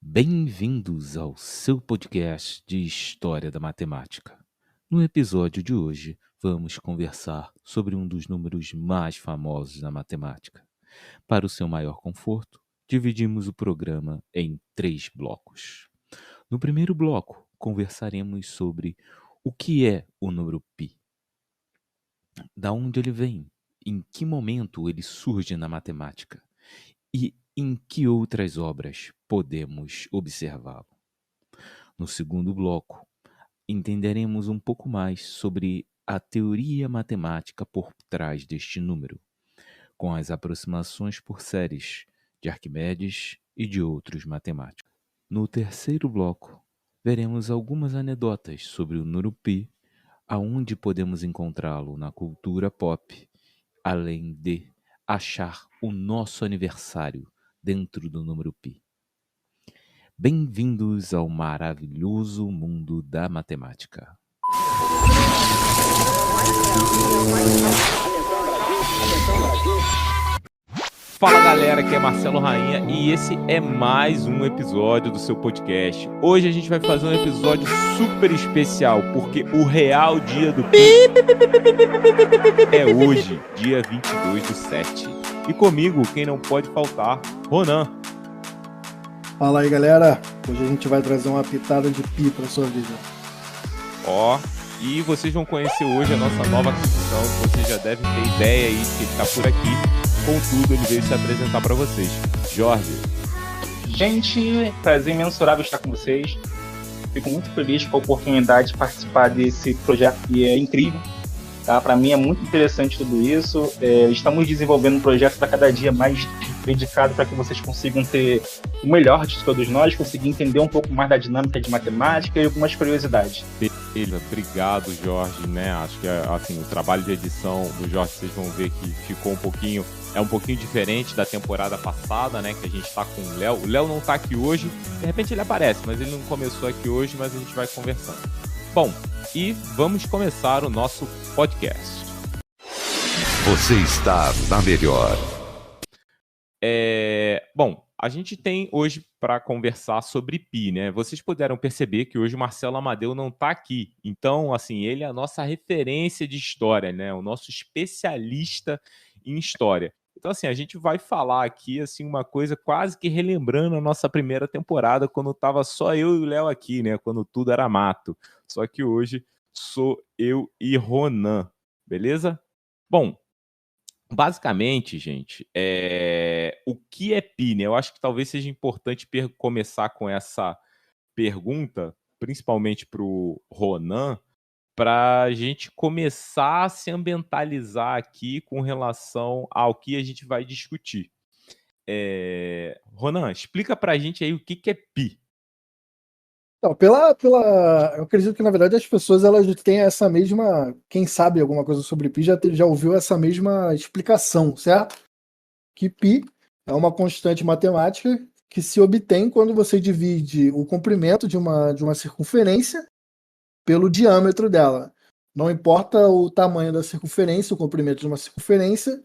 Bem-vindos ao seu podcast de História da Matemática. No episódio de hoje, vamos conversar sobre um dos números mais famosos da matemática. Para o seu maior conforto, dividimos o programa em 3 blocos. No primeiro bloco, conversaremos sobre o que é o número π, da onde ele vem, em que momento ele surge na matemática e em que outras obras podemos observá-lo. No segundo bloco, entenderemos um pouco mais sobre a teoria matemática por trás deste número, com as aproximações por séries de Arquimedes e de outros matemáticos. No terceiro bloco, veremos algumas anedotas sobre o número π, aonde podemos encontrá-lo na cultura pop, além de achar o nosso aniversário dentro do número π. Bem-vindos ao maravilhoso mundo da matemática. Fala galera, aqui é Marcelo Rainha e esse é mais um episódio do seu podcast. Hoje a gente vai fazer um episódio super especial, porque o real dia do pi é hoje, dia 22/7. E comigo, quem não pode faltar, Ronan. Fala aí galera, hoje a gente vai trazer uma pitada de pi pra sua vida. E vocês vão conhecer hoje a nossa nova aquisição, vocês já devem ter ideia aí que ele tá por aqui. Contudo, ele veio se apresentar para vocês. Jorge. Gente, prazer imensurável estar com vocês. Fico muito feliz com a oportunidade de participar desse projeto que é incrível. Tá? Para mim é muito interessante tudo isso. Estamos desenvolvendo um projeto para cada dia mais dedicado para que vocês consigam ter o melhor de todos nós, conseguir entender um pouco mais da dinâmica de matemática e algumas curiosidades. Obrigado, Jorge, né? Acho que assim, o trabalho de edição do Jorge, vocês vão ver que ficou um pouquinho diferente da temporada passada, né? Que a gente tá com o Léo. O Léo não tá aqui hoje, de repente ele aparece, mas ele não começou aqui hoje, mas a gente vai conversando. Bom, e vamos começar o nosso podcast. Você está na melhor. Bom, a gente tem hoje para conversar sobre π, né? Vocês puderam perceber que hoje o Marcelo Amadeu não está aqui. Então, assim, ele é a nossa referência de história, né? O nosso especialista em história. Então, assim, a gente vai falar aqui, assim, uma coisa quase que relembrando a nossa primeira temporada, quando estava só eu e o Léo aqui, né? Quando tudo era mato. Só que hoje sou eu e Ronan, beleza? Bom, basicamente, gente, o que é π, né? Eu acho que talvez seja importante começar com essa pergunta, principalmente para o Ronan, para a gente começar a se ambientalizar aqui com relação ao que a gente vai discutir. Ronan, explica para a gente aí o que é π. Então, eu acredito que na verdade as pessoas elas têm essa mesma, quem sabe alguma coisa sobre π já ouviu essa mesma explicação, certo? Que π é uma constante matemática que se obtém quando você divide o comprimento de uma circunferência pelo diâmetro dela. Não importa o tamanho da circunferência, o comprimento de uma circunferência,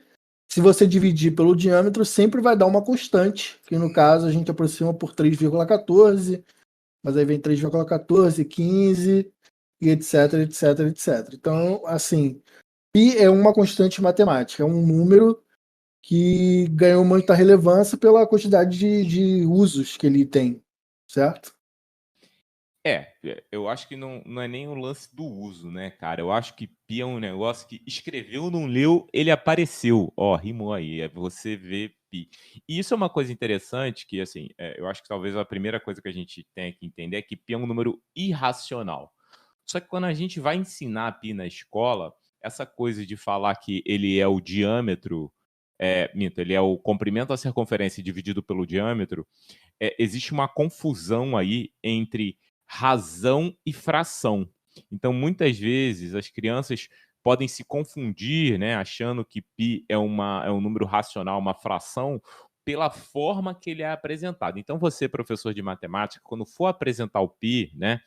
se você dividir pelo diâmetro, sempre vai dar uma constante, que no caso a gente aproxima por 3,14, mas aí vem 3,14, 15, e etc, etc, etc. Então, assim, π é uma constante matemática, é um número que ganhou muita relevância pela quantidade de usos que ele tem, certo? Eu acho que não é nem o lance do uso, né, cara? Eu acho que π é um negócio que escreveu, não leu, ele apareceu. Rimou aí, você vê π. E isso é uma coisa interessante que, assim, eu acho que talvez a primeira coisa que a gente tem que entender é que π é um número irracional. Só que quando a gente vai ensinar π na escola, essa coisa de falar que ele é o diâmetro, ele é o comprimento da circunferência dividido pelo diâmetro, existe uma confusão aí entre razão e fração. Então, muitas vezes, as crianças podem se confundir, né, achando que π é um número racional, uma fração, pela forma que ele é apresentado. Então, você, professor de matemática, quando for apresentar o π, né,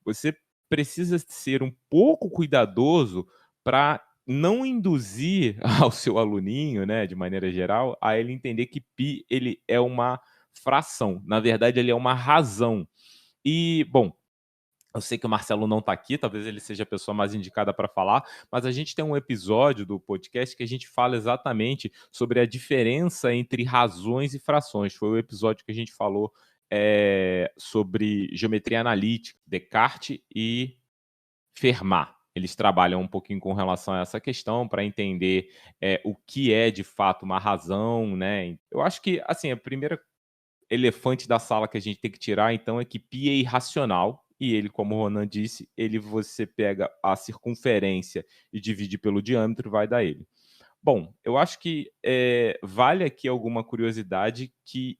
você precisa ser um pouco cuidadoso para não induzir ao seu aluninho, né, de maneira geral, a ele entender que π ele é uma fração. Na verdade, ele é uma razão. E, bom, eu sei que o Marcelo não está aqui, talvez ele seja a pessoa mais indicada para falar, mas a gente tem um episódio do podcast que a gente fala exatamente sobre a diferença entre razões e frações. Foi o episódio que a gente falou sobre geometria analítica, Descartes e Fermat. Eles trabalham um pouquinho com relação a essa questão para entender o que é de fato uma razão, né? Eu acho que, assim, a primeira elefante da sala que a gente tem que tirar, então, é que π é irracional. E ele, como o Ronan disse, você pega a circunferência e divide pelo diâmetro, vai dar ele. Bom, eu acho que vale aqui alguma curiosidade que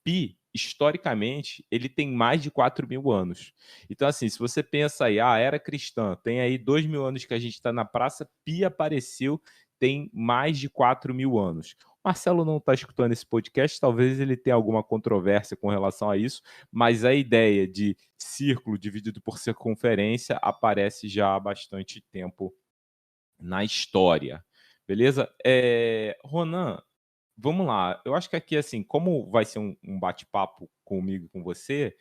π, historicamente, ele tem mais de 4.000 anos. Então, assim, se você pensa aí, a era cristã, tem aí 2.000 anos que a gente está na praça, π apareceu, tem mais de 4.000 anos. Marcelo não está escutando esse podcast, talvez ele tenha alguma controvérsia com relação a isso, mas a ideia de círculo dividido por circunferência aparece já há bastante tempo na história. Beleza? Ronan, vamos lá. Eu acho que aqui, assim, como vai ser um bate-papo comigo e com você,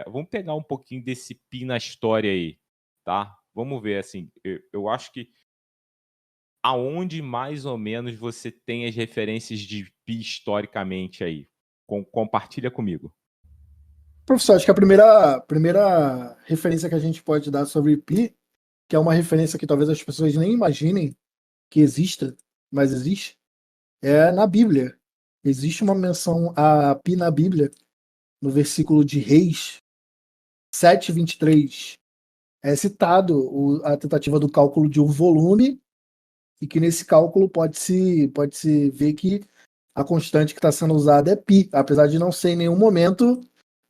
vamos pegar um pouquinho desse π na história aí, tá? Vamos ver, assim, eu acho que aonde mais ou menos você tem as referências de π historicamente aí? Compartilha comigo. Professor, acho que a primeira referência que a gente pode dar sobre π, que é uma referência que talvez as pessoas nem imaginem que exista, mas existe, é na Bíblia. Existe uma menção a π na Bíblia, no versículo de Reis 7:23. É citado a tentativa do cálculo de um volume, e que nesse cálculo pode-se ver que a constante que está sendo usada é π, apesar de não ser em nenhum momento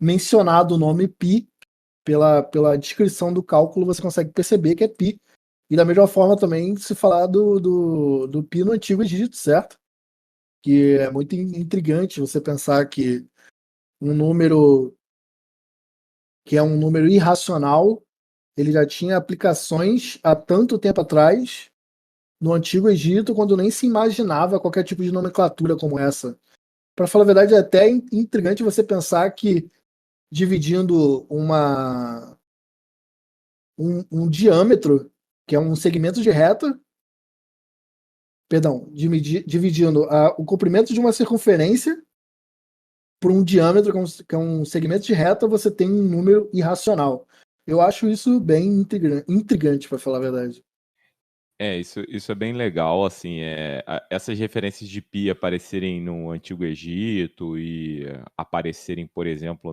mencionado o nome π. Pela descrição do cálculo, você consegue perceber que é π. E da mesma forma também se falar do π no Antigo Egito, certo? Que é muito intrigante você pensar que um número que é um número irracional, ele já tinha aplicações há tanto tempo atrás no Antigo Egito, quando nem se imaginava qualquer tipo de nomenclatura como essa. Para falar a verdade, é até intrigante você pensar que dividindo um diâmetro, que é um segmento de reta, dividindo o comprimento de uma circunferência por um diâmetro, que é um segmento de reta, você tem um número irracional. Eu acho isso bem intrigante, para falar a verdade. Isso é bem legal, assim, essas referências de π aparecerem no Antigo Egito e aparecerem, por exemplo,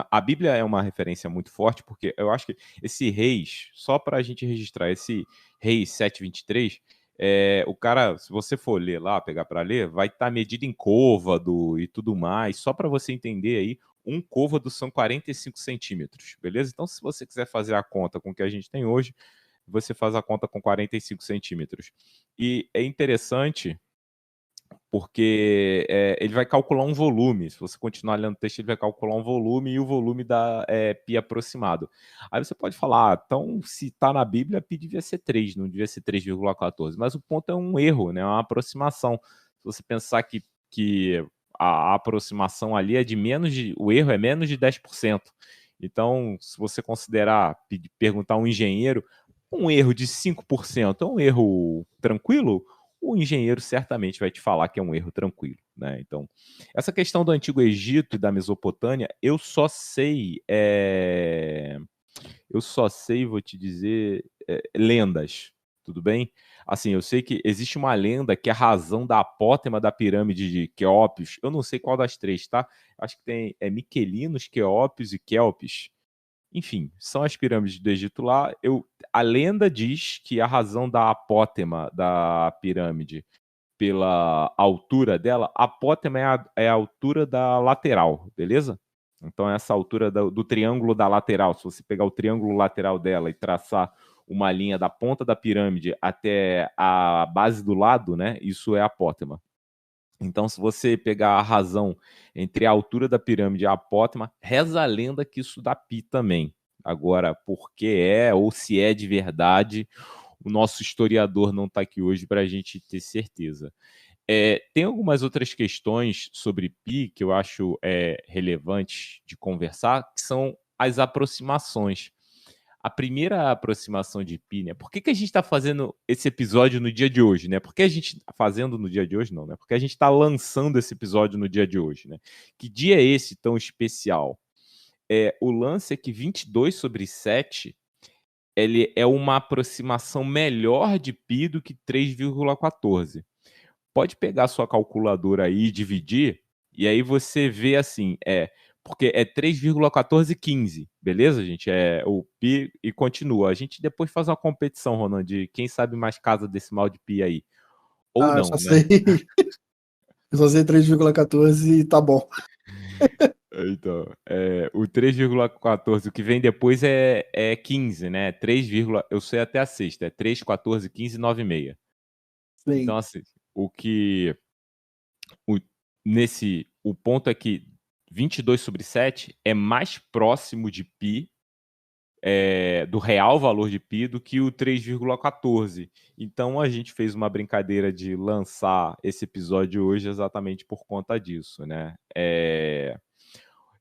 a Bíblia é uma referência muito forte, porque eu acho que esse Reis, só para a gente registrar, esse Reis 7:23, o cara, se você for ler lá, pegar para ler, vai estar medido em côvado e tudo mais, só para você entender aí, um côvado são 45 centímetros, beleza? Então, se você quiser fazer a conta com o que a gente tem hoje, você faz a conta com 45 centímetros. E é interessante porque ele vai calcular um volume. Se você continuar lendo o texto, ele vai calcular um volume e o volume dá π aproximado. Aí você pode falar, então, se está na Bíblia, π devia ser 3, não devia ser 3,14. Mas o ponto é um erro, né? Uma aproximação. Se você pensar que a aproximação ali é o erro é menos de 10%. Então, se você considerar, perguntar a um engenheiro, um erro de 5% é um erro tranquilo? O engenheiro certamente vai te falar que é um erro tranquilo, né? Então, essa questão do Antigo Egito e da Mesopotâmia, eu só sei, vou te dizer, lendas, tudo bem? Assim, eu sei que existe uma lenda que é a razão da apótema da pirâmide de Quéops, eu não sei qual das três, tá? Acho que tem Miquelinos, Quéops e Quélpis. Enfim, são as pirâmides do Egito lá. A lenda diz que a razão da apótema da pirâmide pela altura dela, a apótema é a altura da lateral, beleza? Então, essa altura do triângulo da lateral, se você pegar o triângulo lateral dela e traçar uma linha da ponta da pirâmide até a base do lado, né? Isso é a apótema. Então, se você pegar a razão entre a altura da pirâmide e a apótema, reza a lenda que isso dá π também. Agora, por que ou se é de verdade, o nosso historiador não está aqui hoje para a gente ter certeza. Tem algumas outras questões sobre π que eu acho relevantes de conversar, que são as aproximações. A primeira aproximação de π, né? Por que a gente está fazendo esse episódio no dia de hoje, né? Por que a gente está fazendo no dia de hoje, não, né? Porque a gente está lançando esse episódio no dia de hoje, né? Que dia é esse tão especial? O lance é que 22/7 ele é uma aproximação melhor de π do que 3,14. Pode pegar sua calculadora aí e dividir, e aí você vê assim, porque é 3,1415, beleza, gente? É o π e continua. A gente depois faz uma competição, Ronan, de quem sabe mais casa decimal de π aí. Ou Eu não, só né? sei. Eu só sei 3,14 e tá bom. Então, o 3,14, o que vem depois é 15, né? 3, eu sei até a sexta, é 3, 14, 15, 9,6. Então, Sim. assim, o ponto é que 22/7 é mais próximo de π, do real valor de π, do que o 3,14. Então a gente fez uma brincadeira de lançar esse episódio hoje exatamente por conta disso, né?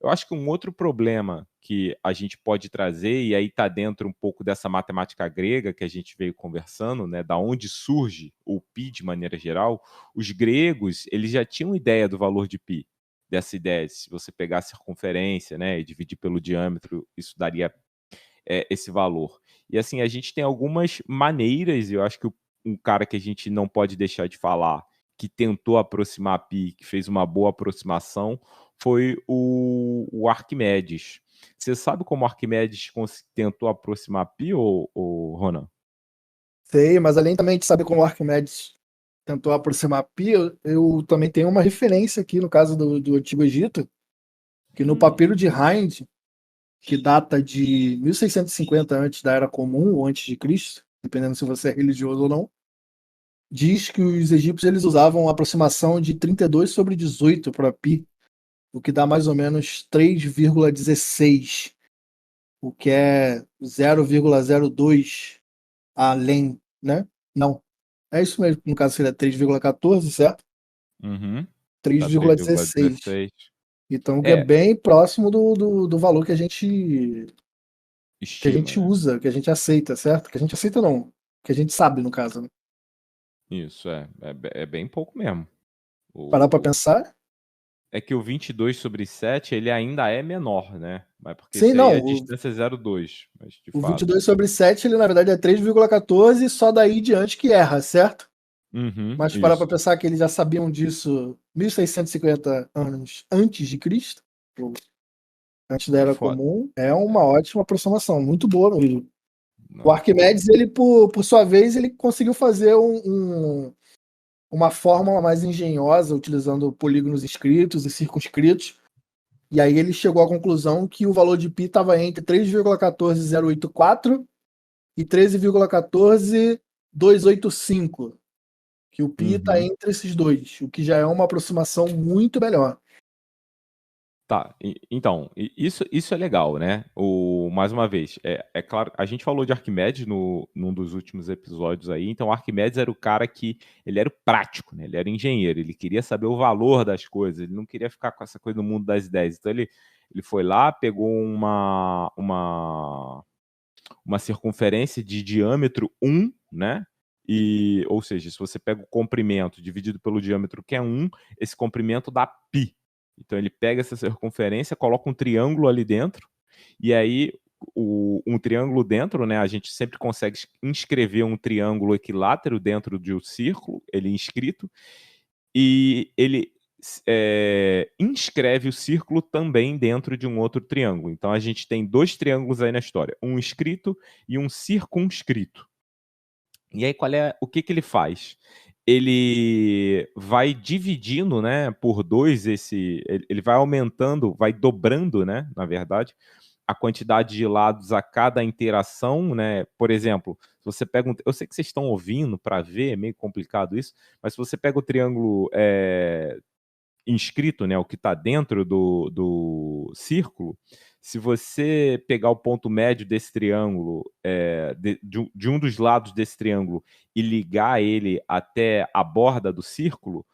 Eu acho que um outro problema que a gente pode trazer, e aí está dentro um pouco dessa matemática grega que a gente veio conversando, né, da onde surge o π de maneira geral, os gregos eles já tinham ideia do valor de π, dessa ideia, se você pegar a circunferência, né, e dividir pelo diâmetro, isso daria esse valor. E assim, a gente tem algumas maneiras, e eu acho que um cara que a gente não pode deixar de falar, que tentou aproximar π, que fez uma boa aproximação, foi o Arquimedes. Você sabe como o Arquimedes tentou aproximar π, ou Ronan? Sei, mas além também de saber como o Arquimedes tentou aproximar π, eu também tenho uma referência aqui no caso do Antigo Egito, que no papiro de Hind, que data de 1650 antes da Era Comum ou antes de Cristo, dependendo se você é religioso ou não, diz que os egípcios eles usavam a aproximação de 32/18 para π, o que dá mais ou menos 3,16, o que é 0,02 além, né? Não. É isso mesmo, no caso seria 3,14, certo? Uhum. Dá 3,16. 3,16. Então, que é bem próximo do valor que a gente Estima, né? usa, que a gente aceita, certo? Que a gente aceita não, que a gente sabe, no caso, né? Isso, é bem pouco mesmo. Parar para pensar? É que o 22/7 ele ainda é menor, né? Mas porque Sim, isso aí não. a distância é 0,2, mas de O fato. 22/7, ele na verdade é 3,14, só daí diante que erra, certo? Uhum, Mas parar para isso. pensar que eles já sabiam disso 1650 anos antes de Cristo, ou antes da É Era foda. Comum, é uma ótima aproximação, muito boa mesmo. O Não, Arquimedes, ele por sua vez, ele conseguiu fazer uma fórmula mais engenhosa, utilizando polígonos escritos e circunscritos, e aí ele chegou à conclusão que o valor de π estava entre 3,14084 e 13,14285, que o π está Uhum. entre esses dois, o que já é uma aproximação muito melhor. Tá, então, isso é legal, né? Mais uma vez, é claro, a gente falou de Arquimedes num dos últimos episódios aí, então Arquimedes era o cara que, ele era o prático, né? Ele era engenheiro, ele queria saber o valor das coisas, ele não queria ficar com essa coisa do mundo das ideias, então ele foi lá, pegou uma circunferência de diâmetro 1, né? Ou seja, se você pega o comprimento dividido pelo diâmetro que é 1, esse comprimento dá π. Então ele pega essa circunferência, coloca um triângulo ali dentro, e aí um triângulo dentro, né? A gente sempre consegue inscrever um triângulo equilátero dentro de um círculo, ele inscrito, e ele inscreve o círculo também dentro de um outro triângulo. Então a gente tem dois triângulos aí na história, um inscrito e um circunscrito. E aí o que ele faz? Ele vai dividindo, né, por dois ele vai aumentando, vai dobrando, né, na verdade, a quantidade de lados a cada interação, né? Por exemplo, se você pega eu sei que vocês estão ouvindo para ver, é meio complicado isso, mas se você pega o triângulo inscrito, né, o que está dentro do círculo, se você pegar o ponto médio desse triângulo, de um dos lados desse triângulo, e ligar ele até a borda do círculo,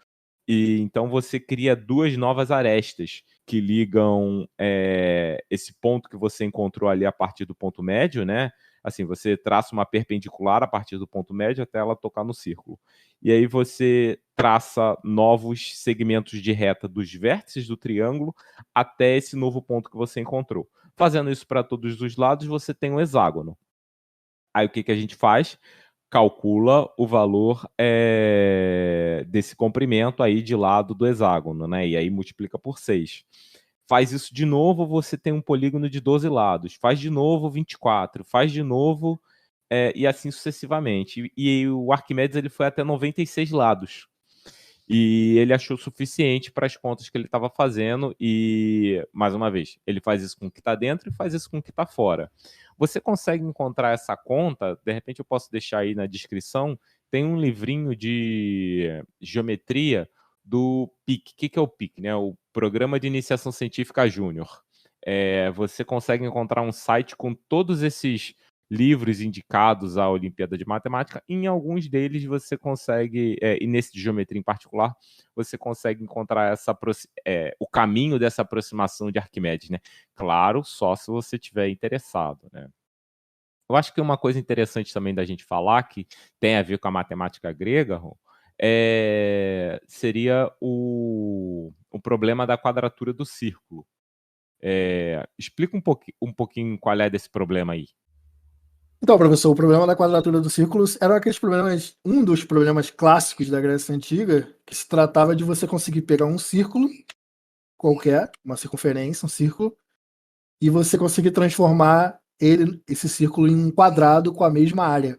E então você cria 2 novas arestas que ligam esse ponto que você encontrou ali a partir do ponto médio, né? Assim, você traça uma perpendicular a partir do ponto médio até ela tocar no círculo. E aí você traça novos segmentos de reta dos vértices do triângulo até esse novo ponto que você encontrou. Fazendo isso para todos os lados, você tem um hexágono. Aí o que a gente faz? Calcula o valor desse comprimento aí de lado do hexágono, né? E aí multiplica por 6. Faz isso de novo, você tem um polígono de 12 lados. Faz de novo 24. Faz de novo e assim sucessivamente. E o Arquimedes ele foi até 96 lados. E ele achou suficiente para as contas que ele estava fazendo. E, mais uma vez, ele faz isso com o que está dentro e faz isso com o que está fora. Você consegue encontrar essa conta, de repente eu posso deixar aí na descrição, tem um livrinho de geometria do PIC. O que é o PIC? Né? O Programa de Iniciação Científica Júnior. Você consegue encontrar um site com todos esses livros indicados à Olimpíada de Matemática. Em alguns deles você consegue, e nesse de geometria em particular, você consegue encontrar o caminho dessa aproximação de Arquimedes, né? Claro, só se você estiver interessado, né? Eu acho que uma coisa interessante também da gente falar, que tem a ver com a matemática grega, Ron, seria o problema da quadratura do círculo. Explica um pouquinho qual é desse problema aí. Então, professor, o problema da quadratura dos círculos era um dos problemas clássicos da Grécia Antiga, que se tratava de você conseguir pegar um círculo qualquer, uma circunferência, um círculo, e você conseguir transformar esse círculo em um quadrado com a mesma área.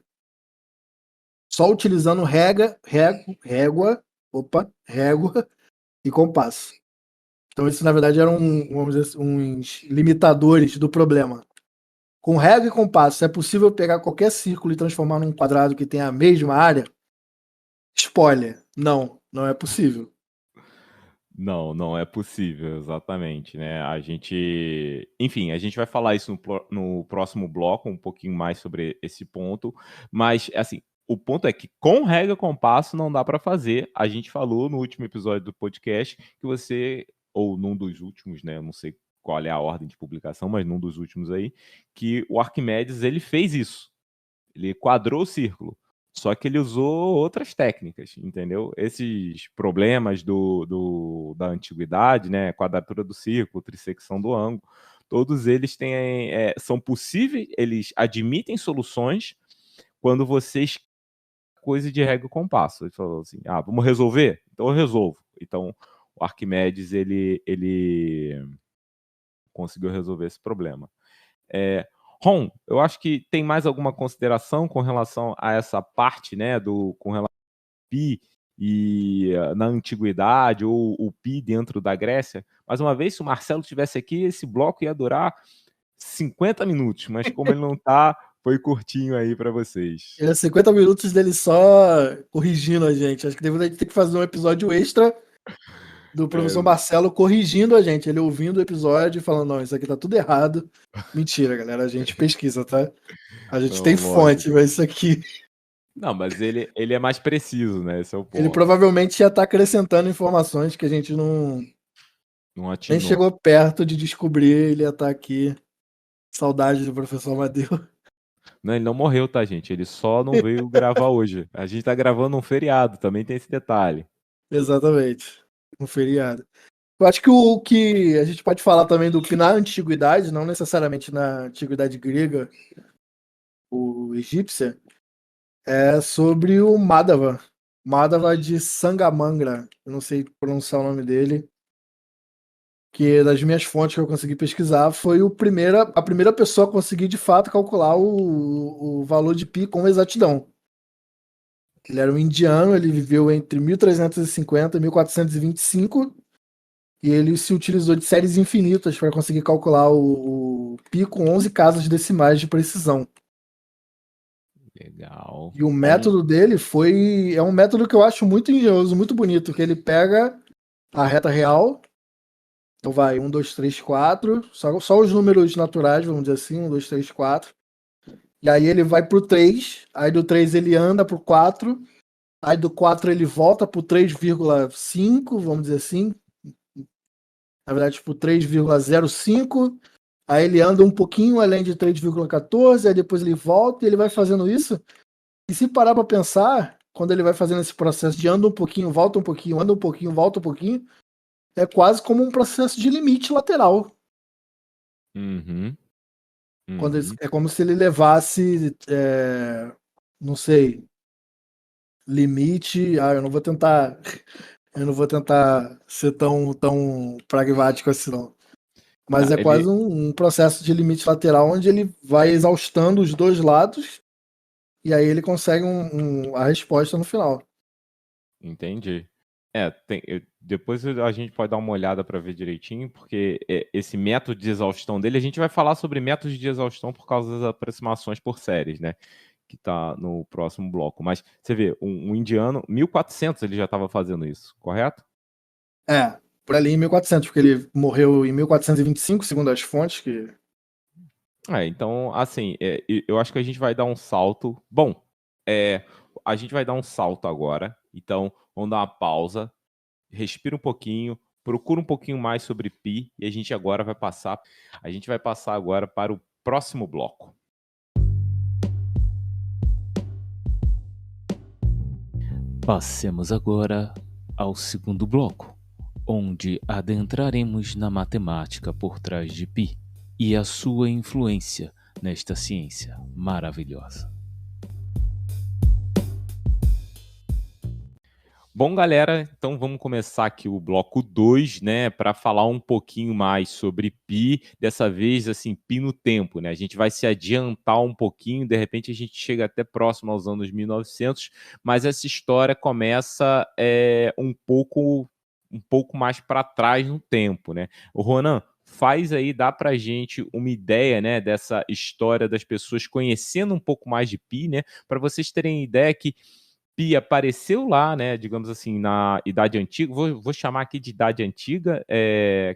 Só utilizando régua e compasso. Então, isso, na verdade, eram, vamos dizer, uns limitadores do problema. Com régua e compasso, é possível pegar qualquer círculo e transformar num quadrado que tenha a mesma área? Spoiler, não é possível. Não é possível, exatamente, né? Enfim, a gente vai falar isso no próximo bloco, um pouquinho mais sobre esse ponto, mas, assim, o ponto é que com régua e compasso não dá para fazer. A gente falou no último episódio do podcast que você, ou num dos últimos, né? Eu não sei qual é a ordem de publicação, mas num dos últimos aí, que o Arquimedes, ele fez isso. Ele quadrou o círculo. Só que ele usou outras técnicas, entendeu? Esses problemas da antiguidade, né? Quadratura do círculo, trissecção do ângulo, todos eles são possíveis, eles admitem soluções quando vocês coisa de régua e compasso. Ele falou assim, vamos resolver? Então eu resolvo. Então o Arquimedes, ele conseguiu resolver esse problema. Ron, eu acho que tem mais alguma consideração com relação a essa parte, né, com relação ao pi e na antiguidade, ou o pi dentro da Grécia? Mais uma vez, se o Marcelo estivesse aqui, esse bloco ia durar 50 minutos, mas como ele não está, foi curtinho aí para vocês. 50 minutos dele só corrigindo a gente. Acho que a gente tem que fazer um episódio extra do professor Marcelo corrigindo a gente, ele ouvindo o episódio e falando, não, isso aqui tá tudo errado. Mentira, galera, a gente pesquisa, tá? A gente tem fonte, mas isso aqui... Não, mas ele é mais preciso, né? Esse é o ponto. Ele provavelmente ia estar acrescentando informações que a gente não nem chegou perto de descobrir, ele ia estar aqui. Saudade do professor Amadeu. Não, ele não morreu, tá, gente? Ele só não veio gravar hoje. A gente tá gravando um feriado, também tem esse detalhe. Exatamente. Um feriado. Eu acho que o que a gente pode falar também do que na antiguidade, não necessariamente na antiguidade grega ou egípcia, é sobre o Madhava. Madhava de Sangamanga. Eu não sei pronunciar o nome dele. Que das minhas fontes que eu consegui pesquisar foi a primeira pessoa a conseguir de fato calcular o valor de π com exatidão. Ele era um indiano, ele viveu entre 1350 e 1425 e ele se utilizou de séries infinitas para conseguir calcular o π com 11 casas decimais de precisão. Legal. E o método dele é um método que eu acho muito engenhoso, muito bonito, que ele pega a reta real. Então vai 1, 2, 3, 4. Só os números naturais, vamos dizer assim, 1, 2, 3, 4. E aí ele vai pro 3. Aí do 3 ele anda pro 4. Aí do 4 ele volta pro 3,5, vamos dizer assim. Na verdade, tipo 3,05. Aí ele anda um pouquinho além de 3,14, aí depois ele volta e ele vai fazendo isso. E se parar para pensar, quando ele vai fazendo esse processo de anda um pouquinho, volta um pouquinho, anda um pouquinho, volta um pouquinho, é quase como um processo de limite lateral. Uhum. É como se ele levasse, não sei, limite. Eu não vou tentar, ser tão pragmático assim, não. Mas Não, é quase um processo de limite lateral onde ele vai exaustando os dois lados e aí ele consegue a resposta no final. Entendi. Depois a gente pode dar uma olhada para ver direitinho, porque esse método de exaustão dele, a gente vai falar sobre métodos de exaustão por causa das aproximações por séries, né? Que tá no próximo bloco. Mas você vê, um indiano, 1400 ele já estava fazendo isso, correto? Por ali em 1400, porque ele morreu em 1425, segundo as fontes que... Então, assim, eu acho que a gente vai dar um salto. Bom, a gente vai dar um salto agora. Então, vamos dar uma pausa, respira um pouquinho, procura um pouquinho mais sobre Pi e a gente agora vai passar. A gente vai passar agora para o próximo bloco. Passemos agora ao segundo bloco, onde adentraremos na matemática por trás de Pi e a sua influência nesta ciência maravilhosa. Bom, galera, então vamos começar aqui o bloco 2, né, para falar um pouquinho mais sobre Pi, dessa vez, assim, Pi no tempo, né, a gente vai se adiantar um pouquinho, de repente a gente chega até próximo aos anos 1900, mas essa história começa um pouco mais para trás no tempo, né. O Ronan, faz aí, dá pra gente uma ideia, né, dessa história das pessoas conhecendo um pouco mais de Pi, né, para vocês terem ideia que Pi apareceu lá, né, digamos assim, na Idade Antiga, vou chamar aqui de Idade Antiga,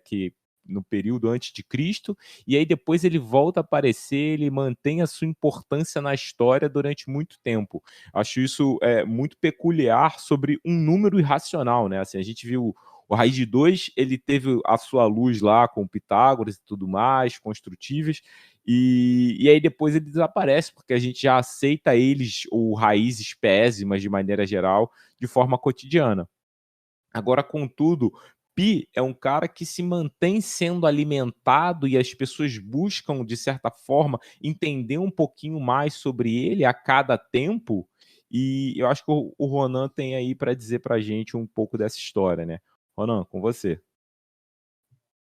que no período antes de Cristo, e aí depois ele volta a aparecer, ele mantém a sua importância na história durante muito tempo. Acho isso muito peculiar sobre um número irracional, né? Assim, a gente viu o raiz de 2, ele teve a sua luz lá com Pitágoras e tudo mais, construtíveis, e aí depois ele desaparece, porque a gente já aceita eles, ou raízes pésimas de maneira geral, de forma cotidiana. Agora, contudo, Pi é um cara que se mantém sendo alimentado e as pessoas buscam, de certa forma, entender um pouquinho mais sobre ele a cada tempo, e eu acho que o Ronan tem aí para dizer para a gente um pouco dessa história, né? Ronan, com você.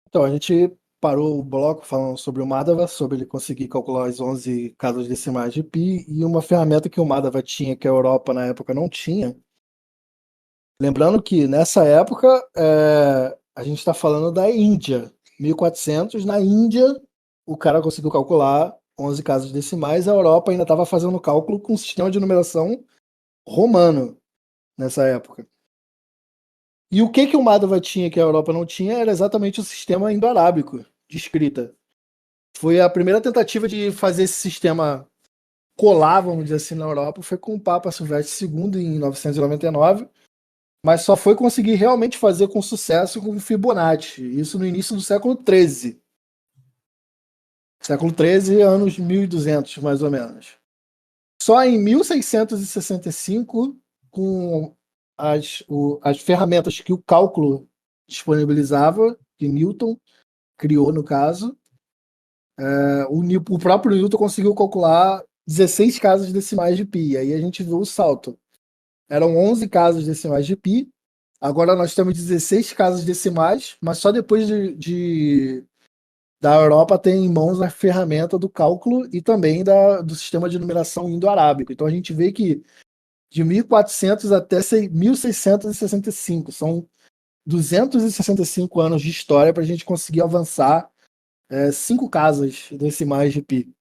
Então, a gente parou o bloco falando sobre o Madhava, sobre ele conseguir calcular as 11 casas decimais de Pi, e uma ferramenta que o Madhava tinha, que a Europa na época não tinha. Lembrando que nessa época a gente está falando da Índia, 1400, na Índia o cara conseguiu calcular 11 casas decimais, a Europa ainda estava fazendo cálculo com um sistema de numeração romano nessa época. E o que o Madhava tinha que a Europa não tinha era exatamente o sistema indo-arábico de escrita. Foi a primeira tentativa de fazer esse sistema colar, vamos dizer assim, na Europa, foi com o Papa Silvestre II em 999, mas só foi conseguir realmente fazer com sucesso com o Fibonacci, isso no início do século XIII. Século XIII, anos 1200, mais ou menos. Só em 1665, com as ferramentas que o cálculo disponibilizava, que Newton criou no caso, o próprio Newton conseguiu calcular 16 casas decimais de Pi. Aí a gente viu o salto. Eram 11 casas decimais de Pi, agora nós temos 16 casas decimais, mas só depois da Europa ter em mãos a ferramenta do cálculo e também do sistema de numeração indo-arábico. Então a gente vê que de 1400 até 1665, são 265 anos de história para a gente conseguir avançar 5 casas decimais de Pi.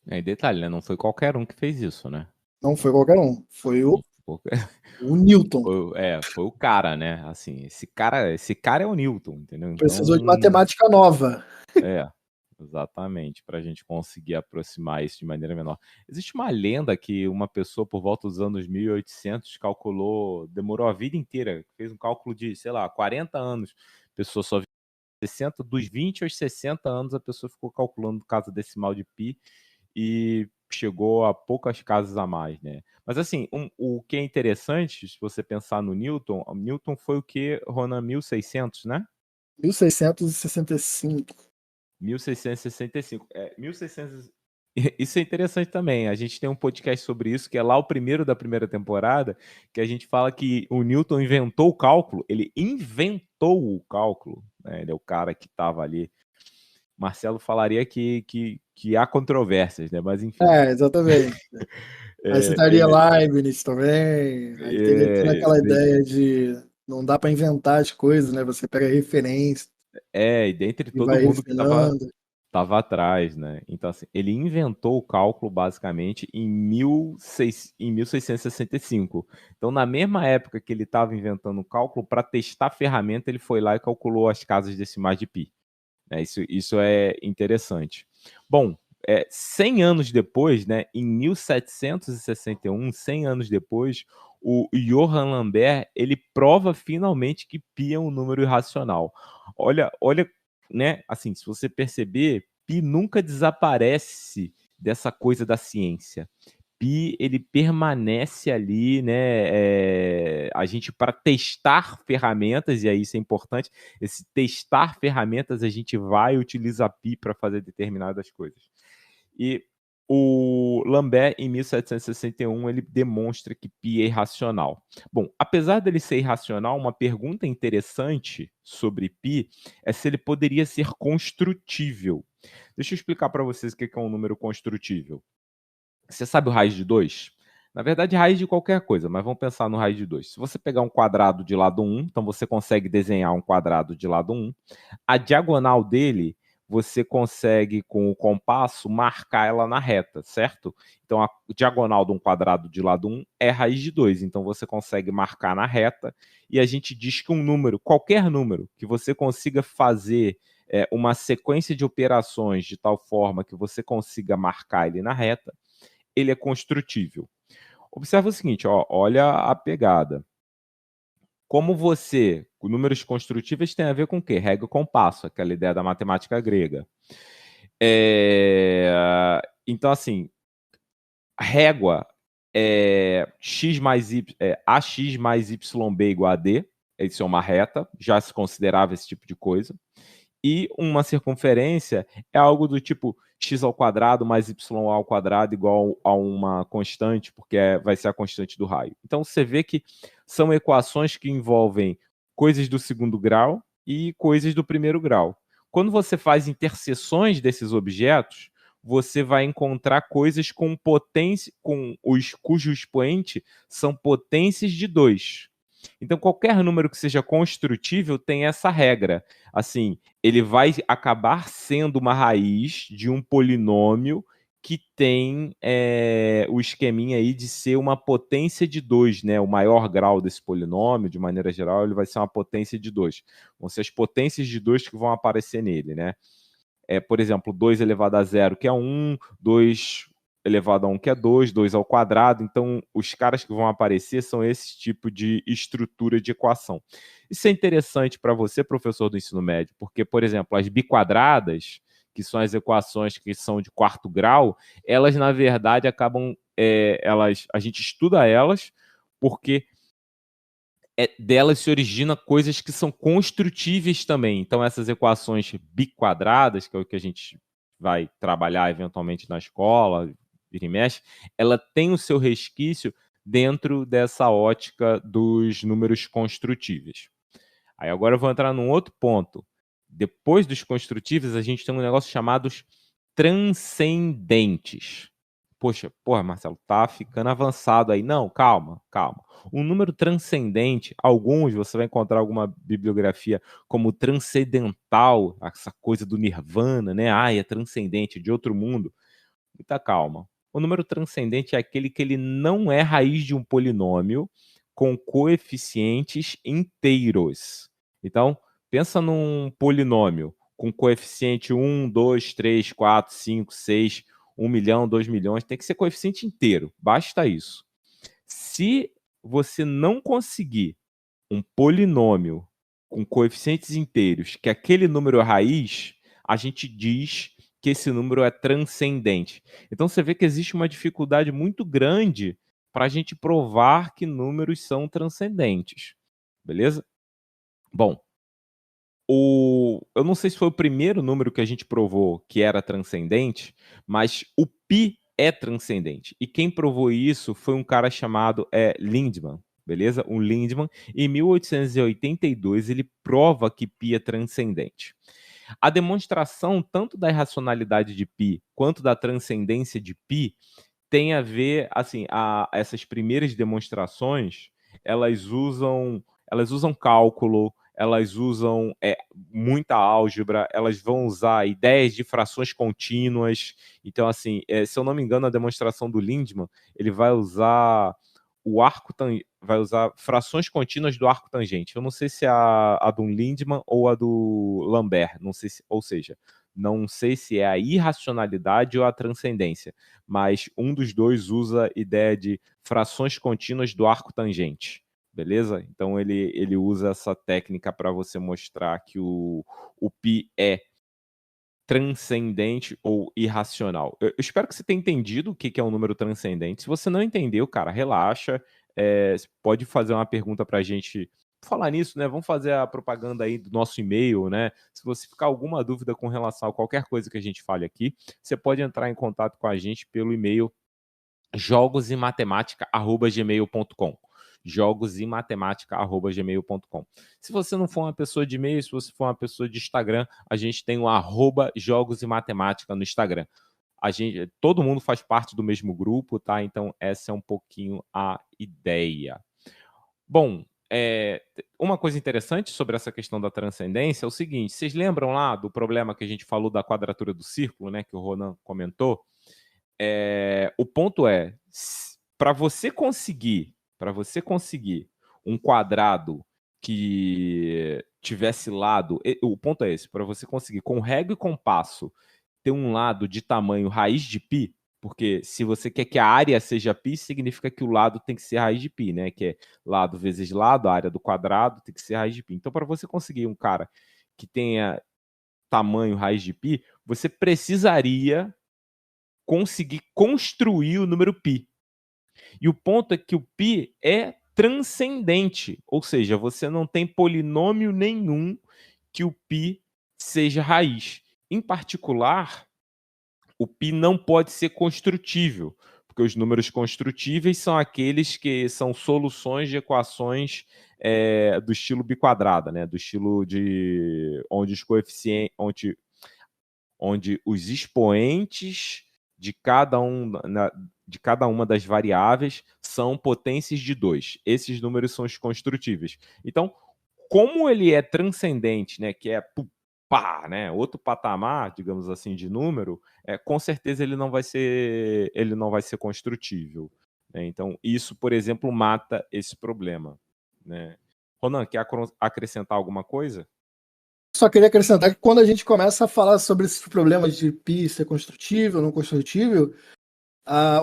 E detalhe, né? Não foi qualquer um que fez isso, né? Não foi qualquer um, foi o Newton. Foi o cara, né? Assim, esse cara é o Newton, entendeu? Então, Precisou de matemática nova. Exatamente, para a gente conseguir aproximar isso de maneira menor. Existe uma lenda que uma pessoa por volta dos anos 1800 calculou, demorou a vida inteira, fez um cálculo de, sei lá, 40 anos. A pessoa só 60, dos 20 aos 60 anos, a pessoa ficou calculando casa decimal de pi e chegou a poucas casas a mais, né? Mas assim, o que é interessante, se você pensar no Newton, o Newton foi o que, Ronan? 1600, né? 1665. 1665. 1600. Isso é interessante também. A gente tem um podcast sobre isso, que é lá o primeiro da primeira temporada, que a gente fala que o Newton inventou o cálculo. Ele inventou o cálculo, né? Ele é o cara que estava ali. Marcelo falaria que há controvérsias, né? Mas enfim. Exatamente. Aí citaria Leibniz também. Aí teria toda aquela ideia de não dá para inventar as coisas, né? Você pega referência e dentre e todo vai mundo que refinando. estava atrás, né? Então, assim, ele inventou o cálculo basicamente em 1665. Então, na mesma época que ele estava inventando o cálculo, para testar a ferramenta, ele foi lá e calculou as casas decimais de pi. Isso é interessante. Bom, 100 anos depois, né, em 1761, 100 anos depois, o Johann Lambert ele prova finalmente que pi é um número irracional. Olha, né, assim, se você perceber, pi nunca desaparece dessa coisa da ciência. Pi, ele permanece ali, né? A gente, para testar ferramentas, e aí isso é importante, esse testar ferramentas, a gente vai utilizar pi para fazer determinadas coisas. E o Lambert, em 1761, ele demonstra que pi é irracional. Bom, apesar dele ser irracional, uma pergunta interessante sobre pi é se ele poderia ser construtível. Deixa eu explicar para vocês o que é um número construtível. Você sabe o raiz de 2? Na verdade, raiz de qualquer coisa, mas vamos pensar no raiz de 2. Se você pegar um quadrado de lado 1, então você consegue desenhar um quadrado de lado 1. A diagonal dele, você consegue, com o compasso, marcar ela na reta, certo? Então, a diagonal de um quadrado de lado 1 é raiz de 2. Então, você consegue marcar na reta. E a gente diz que um número, qualquer número, que você consiga fazer uma sequência de operações de tal forma que você consiga marcar ele na reta, ele é construtível. Observa o seguinte, olha a pegada. Como números construtíveis tem a ver com o quê? Régua e compasso, aquela ideia da matemática grega. Então, assim, régua x mais y, ax mais yb igual a d, isso é uma reta, já se considerava esse tipo de coisa. E uma circunferência é algo do tipo x ao quadrado mais y ao quadrado igual a uma constante, porque vai ser a constante do raio. Então, você vê que são equações que envolvem coisas do segundo grau e coisas do primeiro grau. Quando você faz interseções desses objetos, você vai encontrar coisas com potência, cujo expoente são potências de 2. Então, qualquer número que seja construtível tem essa regra. Assim, ele vai acabar sendo uma raiz de um polinômio que tem o esqueminha aí de ser uma potência de 2, né? O maior grau desse polinômio, de maneira geral, ele vai ser uma potência de 2. Vão ser as potências de 2 que vão aparecer nele, né? Por exemplo, 2 elevado a 0, que é 1, 2 elevado a 1, que é 2, 2 ao quadrado. Então, os caras que vão aparecer são esse tipo de estrutura de equação. Isso é interessante para você, professor do ensino médio, porque, por exemplo, as biquadradas, que são as equações que são de quarto grau, elas, na verdade, acabam... a gente estuda elas porque delas se origina coisas que são construtíveis também. Então, essas equações biquadradas, que é o que a gente vai trabalhar eventualmente na escola, vira e mexe, ela tem o seu resquício dentro dessa ótica dos números construtíveis. Aí agora eu vou entrar num outro ponto. Depois dos construtíveis, a gente tem um negócio chamado transcendentes. Porra, Marcelo, tá ficando avançado aí. Não, calma. Um número transcendente, alguns você vai encontrar alguma bibliografia como transcendental, essa coisa do nirvana, né? É transcendente, de outro mundo. Muita calma. O número transcendente é aquele que ele não é raiz de um polinômio com coeficientes inteiros. Então, pensa num polinômio com coeficiente 1, 2, 3, 4, 5, 6, 1 milhão, 2 milhões, tem que ser coeficiente inteiro, basta isso. Se você não conseguir um polinômio com coeficientes inteiros, que aquele número é raiz, a gente diz que esse número é transcendente. Então você vê que existe uma dificuldade muito grande para a gente provar que números são transcendentes. Beleza? Bom, eu não sei se foi o primeiro número que a gente provou que era transcendente, mas o π é transcendente. E quem provou isso foi um cara chamado Lindemann, beleza? O Lindemann, em 1882, ele prova que π é transcendente. A demonstração tanto da irracionalidade de π quanto da transcendência de π tem a ver, assim, essas primeiras demonstrações, elas usam cálculo, elas usam muita álgebra, elas vão usar ideias de frações contínuas. Então, assim, se eu não me engano, a demonstração do Lindemann, ele vai usar vai usar frações contínuas do arco tangente. Eu não sei se é a do Lindemann ou a do Lambert, não sei se, ou seja, não sei se é a irracionalidade ou a transcendência, mas um dos dois usa a ideia de frações contínuas do arco tangente. Beleza? Então ele usa essa técnica para você mostrar que o π é transcendente ou irracional. Eu espero que você tenha entendido o que é um número transcendente. Se você não entendeu, cara, relaxa. Você pode fazer uma pergunta para a gente. Falar nisso, né? Vamos fazer a propaganda aí do nosso e-mail, né? Se você ficar alguma dúvida com relação a qualquer coisa que a gente fale aqui, você pode entrar em contato com a gente pelo e-mail jogosematemática@gmail.com. jogosematemática@gmail.com. Se você não for uma pessoa de e-mail, se você for uma pessoa de Instagram, a gente tem o @jogosematemática no Instagram. Todo mundo faz parte do mesmo grupo, tá? Então essa é um pouquinho a ideia. Bom, uma coisa interessante sobre essa questão da transcendência é o seguinte: vocês lembram lá do problema que a gente falou da quadratura do círculo, né? Que o Ronan comentou? O ponto é, para você conseguir um quadrado que tivesse lado, o ponto é esse, para você conseguir com régua e compasso ter um lado de tamanho raiz de π, porque se você quer que a área seja π, significa que o lado tem que ser raiz de π, né? Que é lado vezes lado, a área do quadrado tem que ser raiz de π. Então, para você conseguir um cara que tenha tamanho raiz de π, você precisaria conseguir construir o número π. E o ponto é que o π é transcendente, ou seja, você não tem polinômio nenhum que o π seja raiz. Em particular, o π não pode ser construtível, porque os números construtíveis são aqueles que são soluções de equações do estilo biquadrada, né? Do estilo de onde os coeficientes, onde os expoentes de cada uma das variáveis são potências de 2. Esses números são os construtíveis. Então, como ele é transcendente, né, que é né, outro patamar, digamos assim, de número, com certeza ele não vai ser construtível. Né? Então, isso, por exemplo, mata esse problema. Né? Ronan, quer acrescentar alguma coisa? Só queria acrescentar que quando a gente começa a falar sobre esses problemas de π ser construtível ou não construtível,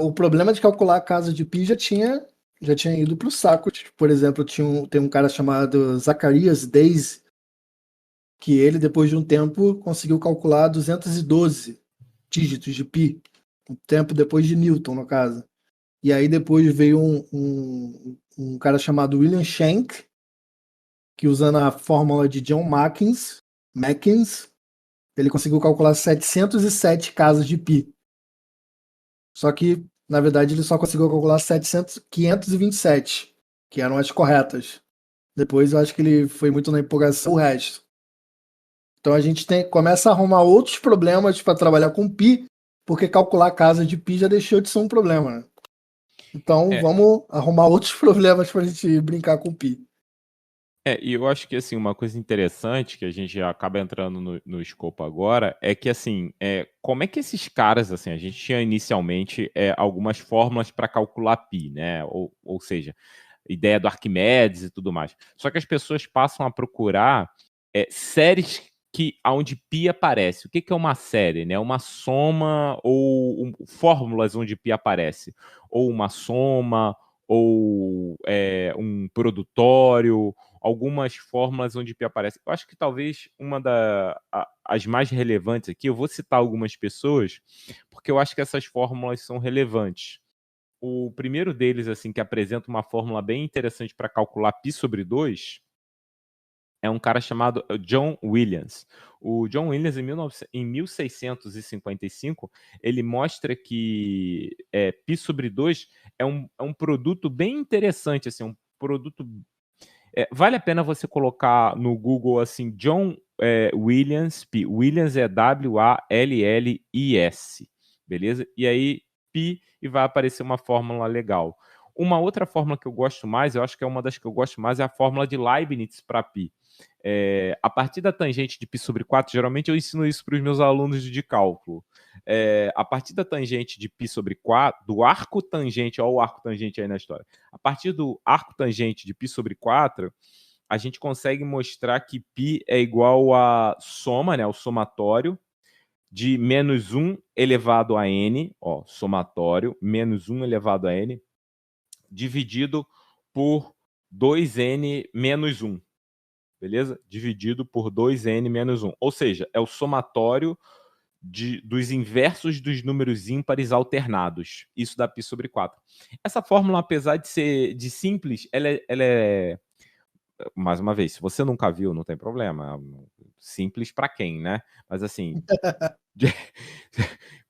o problema de calcular a casa de π já tinha ido para o saco. Por exemplo, tem um cara chamado Zacarias Daisy, que ele, depois de um tempo, conseguiu calcular 212 dígitos de π, um tempo depois de Newton, no caso. E aí depois veio um cara chamado William Shank, que usando a fórmula de John Mackins, ele conseguiu calcular 707 casas de π. Só que, na verdade, ele só conseguiu calcular 527, que eram as corretas. Depois eu acho que ele foi muito na empolgação o resto. Então a gente começa a arrumar outros problemas para trabalhar com π, porque calcular a casa de π já deixou de ser um problema, né? Então vamos arrumar outros problemas para a gente brincar com π. E eu acho que assim, uma coisa interessante que a gente acaba entrando no escopo agora é que assim, como é que esses caras, assim, a gente tinha inicialmente algumas fórmulas para calcular π, né? Ou seja, ideia do Arquimedes e tudo mais. Só que as pessoas passam a procurar séries onde π aparece. O que é uma série? Né? Uma soma ou fórmulas onde π aparece. Ou uma soma, ou um produtório, algumas fórmulas onde π aparece. Eu acho que talvez as mais relevantes aqui, eu vou citar algumas pessoas, porque eu acho que essas fórmulas são relevantes. O primeiro deles, assim, que apresenta uma fórmula bem interessante para calcular π sobre 2, é um cara chamado John Williams. O John Williams, em 1655, ele mostra que π sobre 2 é um produto bem interessante, assim, um produto... vale a pena você colocar no Google, assim, John Williams, π. Williams é W-A-L-L-I-S, beleza? E aí, π, e vai aparecer uma fórmula legal. Uma outra fórmula que eu gosto mais, eu acho que é uma das que eu gosto mais, é a fórmula de Leibniz para π. A partir da tangente de π sobre 4, geralmente eu ensino isso para os meus alunos de cálculo. A partir da tangente de π sobre 4, do arco tangente, olha o arco tangente aí na história. A partir do arco tangente de π sobre 4, a gente consegue mostrar que π é igual a soma, né, o somatório, de menos 1 elevado a n, ó, somatório, menos 1 elevado a n, dividido por 2n menos 1. Beleza? Dividido por 2n menos 1. Ou seja, é o somatório dos inversos dos números ímpares alternados. Isso dá π sobre 4. Essa fórmula, apesar de ser simples, ela é... Mais uma vez, se você nunca viu, não tem problema. Simples para quem, né? Mas assim...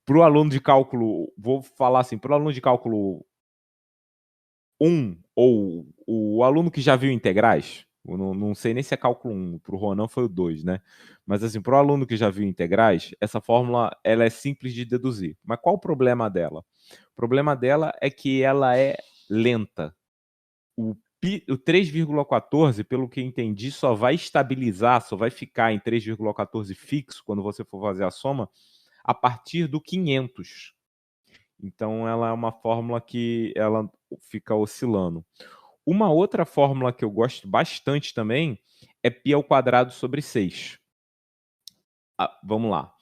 para o aluno de cálculo... Vou falar assim, para o aluno de cálculo 1, ou o aluno que já viu integrais... Não sei nem se é cálculo 1, para o Ronan foi o 2, né? Mas assim, para o aluno que já viu integrais, essa fórmula ela é simples de deduzir. Mas qual o problema dela? O problema dela é que ela é lenta. O 3,14, pelo que entendi, só vai estabilizar, só vai ficar em 3,14 fixo quando você for fazer a soma a partir do 500. Então ela é uma fórmula que ela fica oscilando. Uma outra fórmula que eu gosto bastante também é π ao quadrado sobre 6. Vamos lá.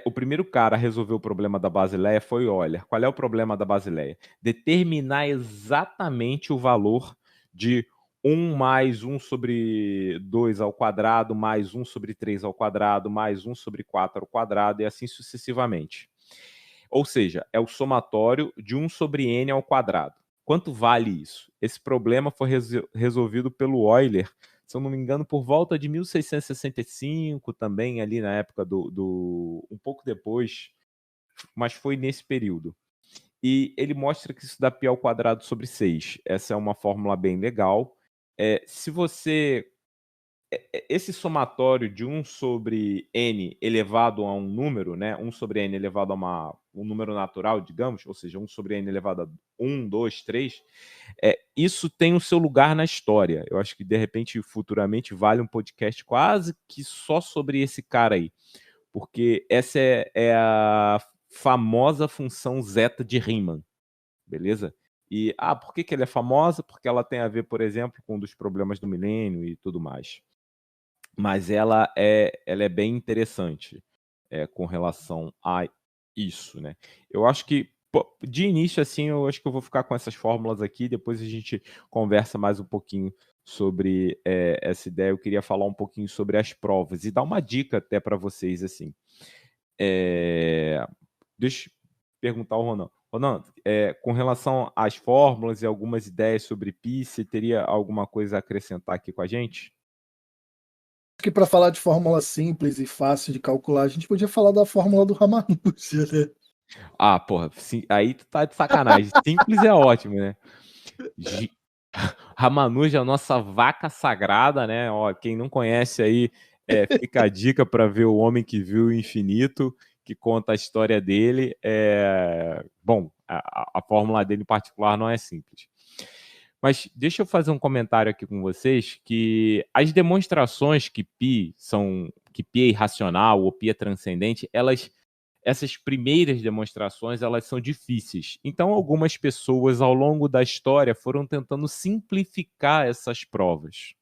O primeiro cara a resolver o problema da Basileia foi Euler. Qual é o problema da Basileia? Determinar exatamente o valor de 1 mais 1 sobre 2 ao quadrado, mais 1 sobre 3 ao quadrado, mais 1 sobre 4 ao quadrado, e assim sucessivamente. Ou seja, é o somatório de 1 sobre n ao quadrado. Quanto vale isso? Esse problema foi resolvido pelo Euler, se eu não me engano, por volta de 1665, também ali na época um pouco depois, mas foi nesse período. E ele mostra que isso dá π ao quadrado sobre 6. Essa é uma fórmula bem legal. Se você... Esse somatório de 1 sobre n elevado a um número, né? 1 sobre n elevado a um número natural, digamos, ou seja, 1 sobre n elevado a 1, 2, 3, isso tem o seu lugar na história. Eu acho que, de repente, futuramente, vale um podcast quase que só sobre esse cara aí. Porque essa é a famosa função zeta de Riemann, beleza? E, por que ela é famosa? Porque ela tem a ver, por exemplo, com um dos problemas do milênio e tudo mais. Mas ela é bem interessante com relação a isso, né? Eu acho que, de início, assim, eu acho que eu vou ficar com essas fórmulas aqui, depois a gente conversa mais um pouquinho sobre essa ideia. Eu queria falar um pouquinho sobre as provas e dar uma dica até para vocês, assim. Deixa eu perguntar ao Ronan. Ronan, com relação às fórmulas e algumas ideias sobre π, você teria alguma coisa a acrescentar aqui com a gente? Que para falar de fórmula simples e fácil de calcular, a gente podia falar da fórmula do Ramanuja, né? Porra, aí tu tá de sacanagem. Simples é ótimo, né? Ramanuja é a nossa vaca sagrada, né? Ó, quem não conhece aí, fica a dica para ver O Homem que Viu o Infinito, que conta a história dele. Bom, a fórmula dele em particular não é simples. Mas deixa eu fazer um comentário aqui com vocês, que as demonstrações que π é irracional ou π é transcendente, essas primeiras demonstrações, elas são difíceis. Então, algumas pessoas, ao longo da história, foram tentando simplificar essas provas.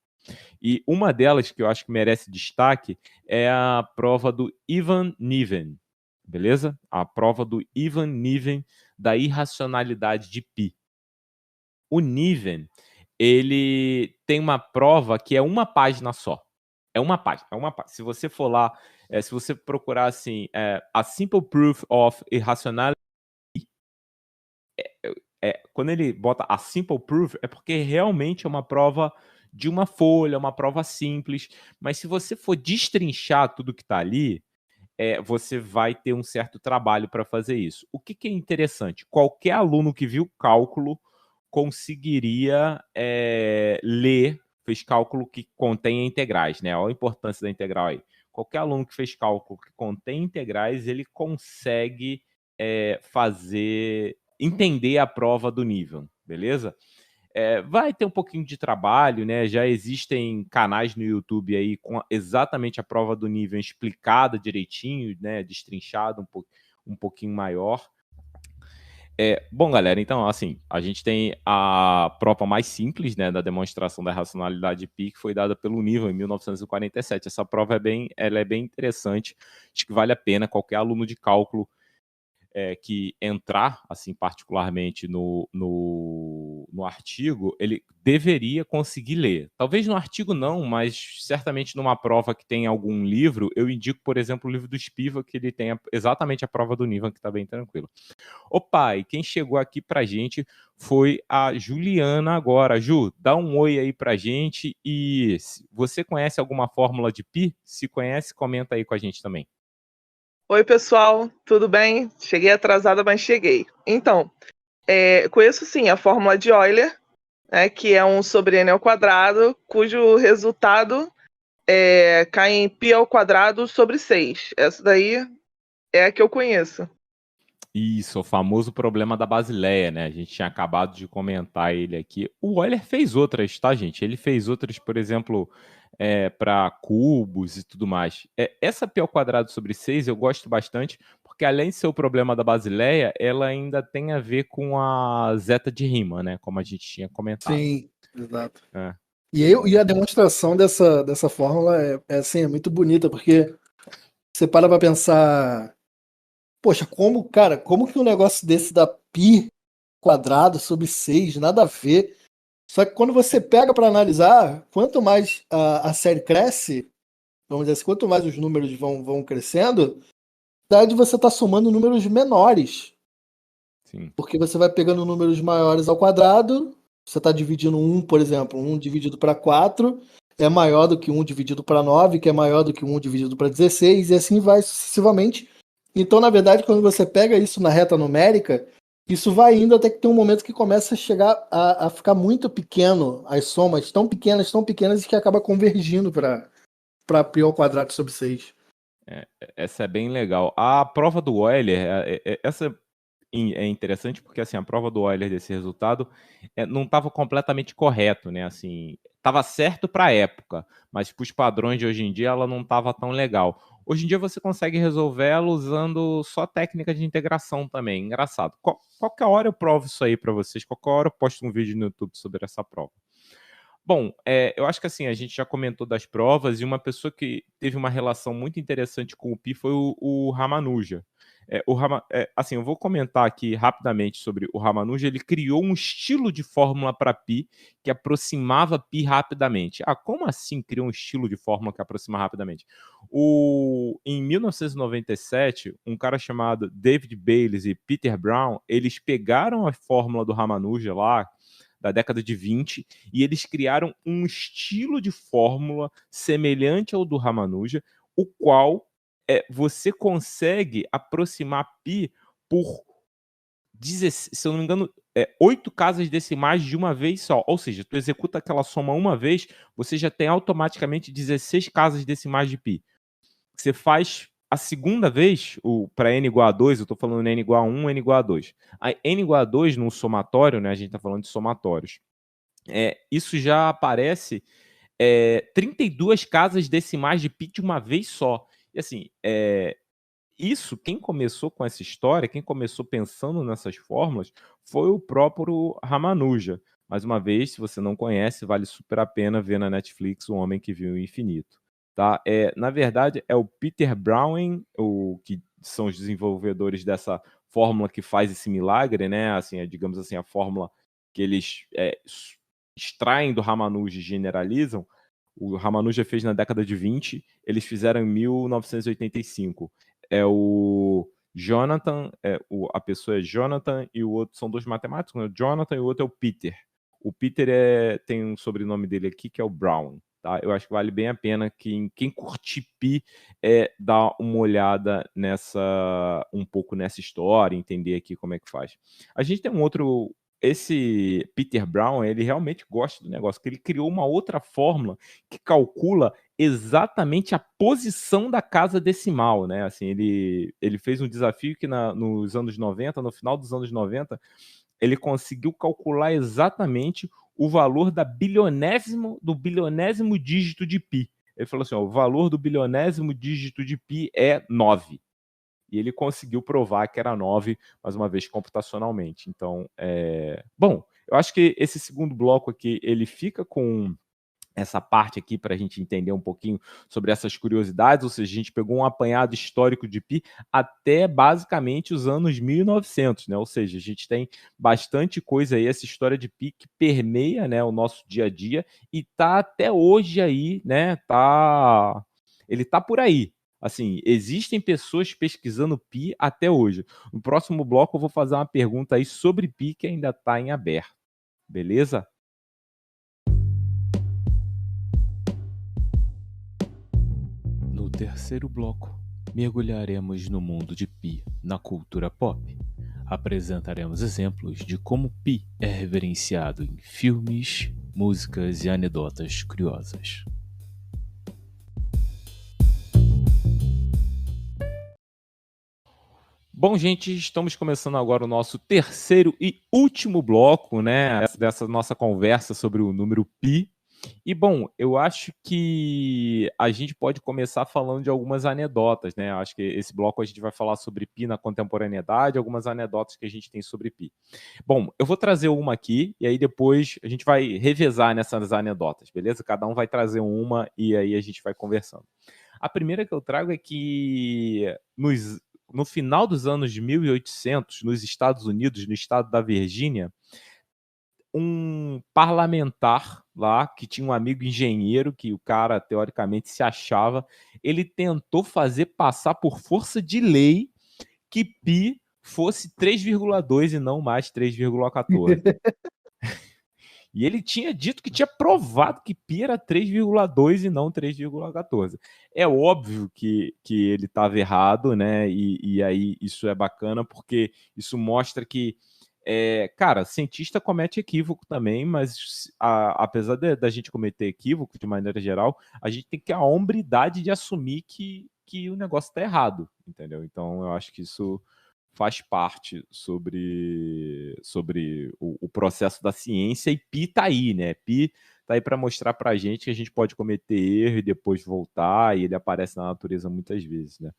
E uma delas que eu acho que merece destaque é a prova do Ivan Niven, beleza? A prova do Ivan Niven da irracionalidade de π. O Niven, ele tem uma prova que é uma página só. É uma página, é uma página. Se você for lá, se você procurar assim, A Simple Proof of Irrationality, quando ele bota a Simple Proof, é porque realmente é uma prova de uma folha, uma prova simples. Mas se você for destrinchar tudo que está ali, você vai ter um certo trabalho para fazer isso. O que é interessante? Qualquer aluno que viu cálculo conseguiria ler, fez cálculo que contém integrais, né? Olha a importância da integral aí. Qualquer aluno que fez cálculo que contém integrais, ele consegue entender a prova do nível, beleza? Vai ter um pouquinho de trabalho, né? Já existem canais no YouTube aí com exatamente a prova do nível explicada direitinho, né? Destrinchada um pouquinho maior. Bom, galera, então, assim, a gente tem a prova mais simples, né, da demonstração da racionalidade de π, que foi dada pelo nível em 1947. Essa prova ela é bem interessante, acho que vale a pena qualquer aluno de cálculo que entrar, assim, particularmente no artigo, ele deveria conseguir ler. Talvez no artigo não, mas certamente numa prova que tem algum livro, eu indico, por exemplo, o livro do Spiva, que ele tem exatamente a prova do nível, que está bem tranquilo. Opa, e quem chegou aqui pra gente foi a Juliana agora. Ju, dá um oi aí pra gente e você conhece alguma fórmula de π? Se conhece, comenta aí com a gente também. Oi, pessoal, tudo bem? Cheguei atrasada, mas cheguei. Então, conheço sim a fórmula de Euler, né, que é 1 sobre n ao quadrado, cujo resultado cai em π ao quadrado sobre 6. Essa daí é a que eu conheço. Isso, o famoso problema da Basileia, né? A gente tinha acabado de comentar ele aqui. O Euler fez outras, tá, gente? Ele fez outras, por exemplo, para cubos e tudo mais. Essa π ao quadrado sobre 6 eu gosto bastante, porque além de ser o problema da Basileia, ela ainda tem a ver com a zeta de Riemann, né? Como a gente tinha comentado. Sim, exato. E a demonstração dessa fórmula assim, é muito bonita, porque você para pra pensar, poxa, como que um negócio desse dá π quadrado sobre 6, nada a ver. Só que quando você pega para analisar, quanto mais a série cresce, vamos dizer assim, quanto mais os números vão crescendo, na verdade você está somando números menores. Sim. Porque você vai pegando números maiores ao quadrado, você está dividindo 1, por exemplo, 1 dividido para 4 é maior do que 1 dividido para 9, que é maior do que 1 dividido para 16, e assim vai sucessivamente. Então, na verdade, quando você pega isso na reta numérica, isso vai indo até que tem um momento que começa a chegar a ficar muito pequeno, as somas tão pequenas, que acaba convergindo para π ao quadrado sobre 6. Essa é bem legal. A prova do Euler, essa é interessante porque assim, a prova do Euler desse resultado não estava completamente correto, né? Assim, estava certo para a época, mas para os padrões de hoje em dia ela não estava tão legal. Hoje em dia você consegue resolver ela usando só técnica de integração também. Engraçado. Qualquer hora eu provo isso aí para vocês. Qualquer hora eu posto um vídeo no YouTube sobre essa prova. Bom, eu acho que assim, a gente já comentou das provas e uma pessoa que teve uma relação muito interessante com o π foi o Ramanuja. Assim, eu vou comentar aqui rapidamente sobre o Ramanuja. Ele criou um estilo de fórmula para π que aproximava π rapidamente. Como assim criou um estilo de fórmula que aproxima rapidamente? Em 1997, um cara chamado David Bayliss e Peter Brown, eles pegaram a fórmula do Ramanuja lá, da década de 20, e eles criaram um estilo de fórmula semelhante ao do Ramanuja, o qual você consegue aproximar π por, se eu não me engano, 8 casas decimais de uma vez só. Ou seja, tu executa aquela soma uma vez, você já tem automaticamente 16 casas decimais de π. Você faz a segunda vez, para n igual a 2, eu estou falando n igual a 1, n igual a 2. A n igual a 2 no somatório, né, a gente está falando de somatórios, isso já aparece 32 casas decimais de π de uma vez só. E assim, isso, quem começou com essa história, quem começou pensando nessas fórmulas, foi o próprio Ramanuja. Mais uma vez, se você não conhece, vale super a pena ver na Netflix O Homem que Viu o Infinito. Tá? Na verdade, é o Peter Browning, que são os desenvolvedores dessa fórmula que faz esse milagre, né? Assim, digamos assim, a fórmula que eles extraem do Ramanuja e generalizam. O Ramanuja fez na década de 20, eles fizeram em 1985. É o Jonathan, a pessoa é Jonathan e o outro são dois matemáticos, né? O Jonathan e o outro é o Peter. O Peter tem um sobrenome dele aqui que é o Brown. Tá? Eu acho que vale bem a pena quem curtir Pi dar uma olhada um pouco nessa história, entender aqui como é que faz. A gente tem um outro. Esse Peter Brown, ele realmente gosta do negócio, porque ele criou uma outra fórmula que calcula exatamente a posição da casa decimal, né? Assim, ele fez um desafio que nos anos 90, no final dos anos 90, ele conseguiu calcular exatamente o valor do bilionésimo dígito de Pi. Ele falou assim, o valor do bilionésimo dígito de Pi é 9. E ele conseguiu provar que era 9, mais uma vez, computacionalmente. Então, bom, eu acho que esse segundo bloco aqui, ele fica com essa parte aqui para a gente entender um pouquinho sobre essas curiosidades, ou seja, a gente pegou um apanhado histórico de Pi até basicamente os anos 1900, né? Ou seja, a gente tem bastante coisa aí, essa história de Pi que permeia, né, o nosso dia a dia e tá até hoje aí, né? Ele tá por aí. Assim, existem pessoas pesquisando Pi até hoje. No próximo bloco eu vou fazer uma pergunta aí sobre Pi que ainda está em aberto. Beleza? No terceiro bloco, mergulharemos no mundo de Pi na cultura pop. Apresentaremos exemplos de como Pi é reverenciado em filmes, músicas e anedotas curiosas. Bom, gente, estamos começando agora o nosso terceiro e último bloco, né, dessa nossa conversa sobre o número Pi. E, bom, eu acho que a gente pode começar falando de algumas anedotas, né? Acho que esse bloco a gente vai falar sobre Pi na contemporaneidade, algumas anedotas que a gente tem sobre Pi. Bom, eu vou trazer uma aqui e aí depois a gente vai revezar nessas anedotas, beleza? Cada um vai trazer uma e aí a gente vai conversando. A primeira que eu trago é que no final dos anos de 1800, nos Estados Unidos, no estado da Virgínia, um parlamentar lá, que tinha um amigo engenheiro, que o cara, teoricamente, se achava, ele tentou fazer passar por força de lei que Pi fosse 3,2 e não mais 3,14. E ele tinha dito que tinha provado que Pi era 3,2 e não 3,14. É óbvio que ele estava errado, né? E aí isso é bacana, porque isso mostra que, cara, cientista comete equívoco também, mas apesar da gente cometer equívoco de maneira geral, a gente tem que ter a hombridade de assumir que o negócio está errado, entendeu? Então eu acho que isso faz parte sobre o processo da ciência, e Pi tá aí, né? Pi tá aí para mostrar para a gente que a gente pode cometer erro e depois voltar, e ele aparece na natureza muitas vezes, né?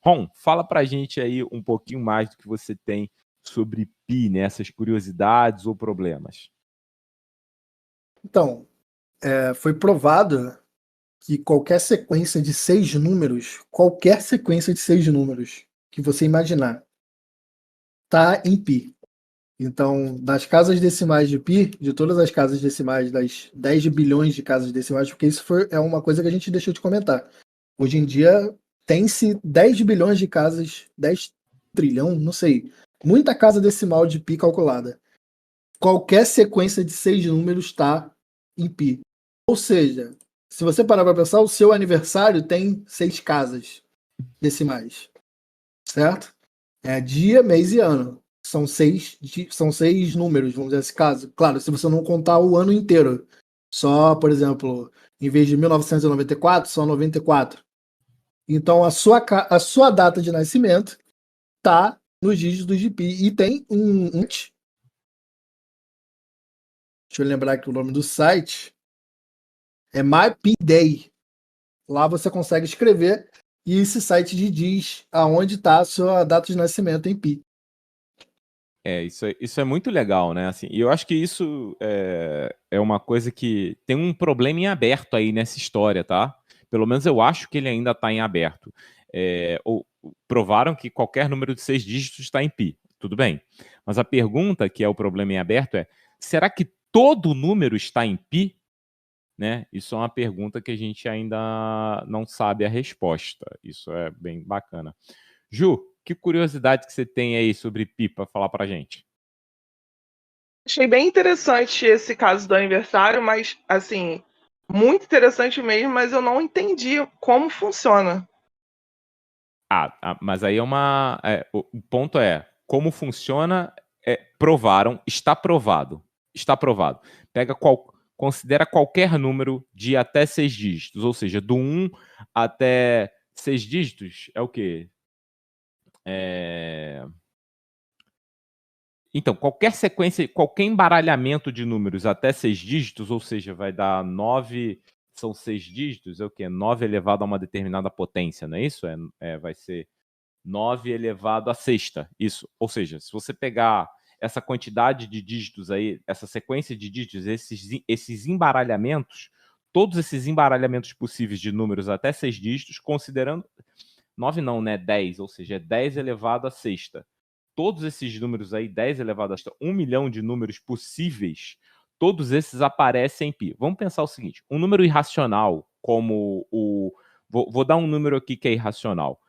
Ron, fala para a gente aí um pouquinho mais do que você tem sobre Pi, né? Essas curiosidades ou problemas. Então, foi provado que qualquer sequência de 6 números que você imaginar, tá em Pi. Então, das casas decimais de Pi, de todas as casas decimais, das 10 bilhões de casas decimais, porque isso é uma coisa que a gente deixou de comentar. Hoje em dia, tem-se 10 bilhões de casas, 10 trilhão, não sei, muita casa decimal de Pi calculada. Qualquer sequência de 6 números está em Pi. Ou seja, se você parar para pensar, o seu aniversário tem 6 casas decimais, certo? É dia, mês e ano. São seis números, vamos dizer esse caso. Claro, se você não contar o ano inteiro. Só, por exemplo, em vez de 1994, só 94. Então, a sua data de nascimento está nos dígitos de Pi. E tem deixa eu lembrar aqui o nome do site. É MyPiDay. Lá você consegue escrever e esse site te diz aonde está a sua data de nascimento em Pi. Isso é muito legal, né? Assim, e eu acho que isso é uma coisa que tem um problema em aberto aí nessa história, tá? Pelo menos eu acho que ele ainda está em aberto. Provaram que qualquer número de 6 dígitos está em pi. Tudo bem. Mas a pergunta, que é o problema em aberto, é: será que todo número está em pi? Né? Isso é uma pergunta que a gente ainda não sabe a resposta. Isso é bem bacana. Ju, que curiosidade que você tem aí sobre pi para falar para a gente? Achei bem interessante esse caso do aniversário, mas, assim, muito interessante mesmo, mas eu não entendi como funciona. Mas aí o ponto é, como funciona, provaram, está provado. Está provado. Considera qualquer número de até 6 dígitos, ou seja, do 1 até 6 dígitos é o quê? Então, qualquer sequência, qualquer embaralhamento de números até 6 dígitos, ou seja, vai dar 9, são 6 dígitos, é o quê? 9 elevado a uma determinada potência, não é isso? Vai ser 9 elevado à sexta, isso. Ou seja, se você pegar essa quantidade de dígitos aí, essa sequência de dígitos, esses embaralhamentos, todos esses embaralhamentos possíveis de números até 6 dígitos, considerando 9 não, né? 10, ou seja, é 10 elevado à sexta. Todos esses números aí, 10 elevado à sexta, 1 milhão de números possíveis, todos esses aparecem em pi. Vamos pensar o seguinte, um número irracional, como o... Vou dar um número aqui que é irracional.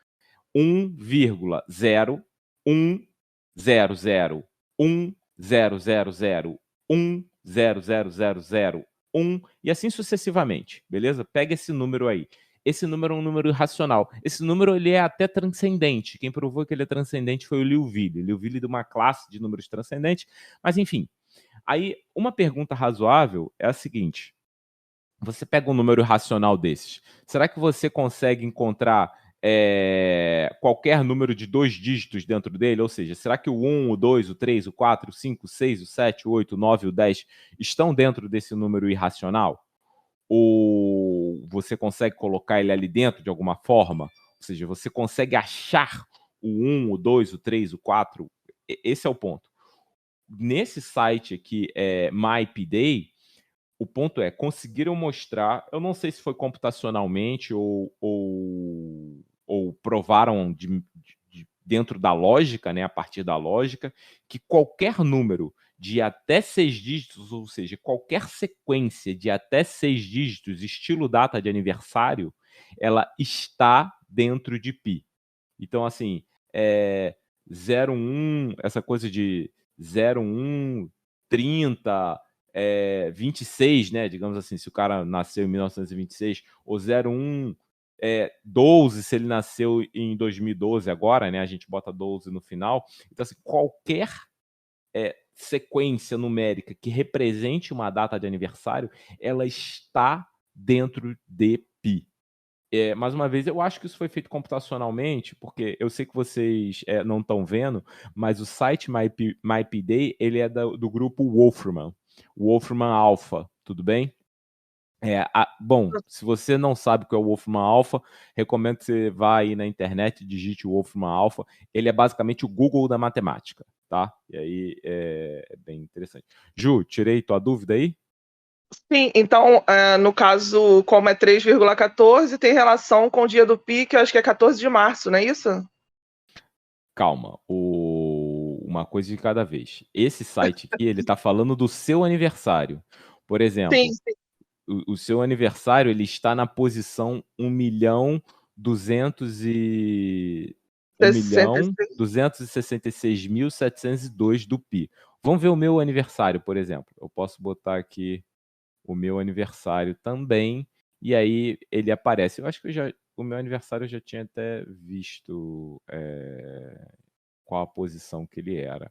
1,011001000100001 e assim sucessivamente, beleza? Pega esse número aí. Esse número é um número irracional. Esse número ele é até transcendente. Quem provou que ele é transcendente foi o Liouville. Liouville de uma classe de números transcendentes. Mas enfim, aí uma pergunta razoável é a seguinte: você pega um número irracional desses, será que você consegue encontrar qualquer número de 2 dígitos dentro dele? Ou seja, será que o 1, o 2, o 3, o 4, o 5, o 6, o 7, o 8, o 9 e o 10 estão dentro desse número irracional? Ou você consegue colocar ele ali dentro de alguma forma? Ou seja, você consegue achar o 1, o 2, o 3, o 4? Esse é o ponto. Nesse site aqui, MyPday, o ponto é, conseguiram mostrar, eu não sei se foi computacionalmente ou provaram dentro da lógica, né, a partir da lógica, que qualquer número de até 6 dígitos, ou seja, qualquer sequência de até 6 dígitos, estilo data de aniversário, ela está dentro de pi. Então, assim, 01, essa coisa de 01, 30, 26, né? Digamos assim, se o cara nasceu em 1926, ou 01, 12, se ele nasceu em 2012 agora, né? A gente bota 12 no final. Então, assim, qualquer sequência numérica que represente uma data de aniversário, ela está dentro de pi. Mais uma vez, eu acho que isso foi feito computacionalmente, porque eu sei que vocês não estão vendo, mas o site MyPday, ele é do grupo Wolfram Alpha, tudo bem? Bom, se você não sabe o que é o Wolfram Alpha, recomendo que você vá aí na internet, digite o Wolfram Alpha. Ele é basicamente o Google da matemática, tá? E aí é bem interessante. Ju, tirei tua dúvida aí? Sim, então, no caso, como é 3,14, tem relação com o dia do pi, que eu acho que é 14 de março, não é isso? Calma, uma coisa de cada vez. Esse site aqui, ele tá falando do seu aniversário. Por exemplo, Sim, o seu aniversário, ele está na posição 1.266.702 do pi. Vamos ver o meu aniversário, por exemplo. Eu posso botar aqui o meu aniversário também, e aí ele aparece. Eu acho que o meu aniversário eu já tinha até visto qual a posição que ele era.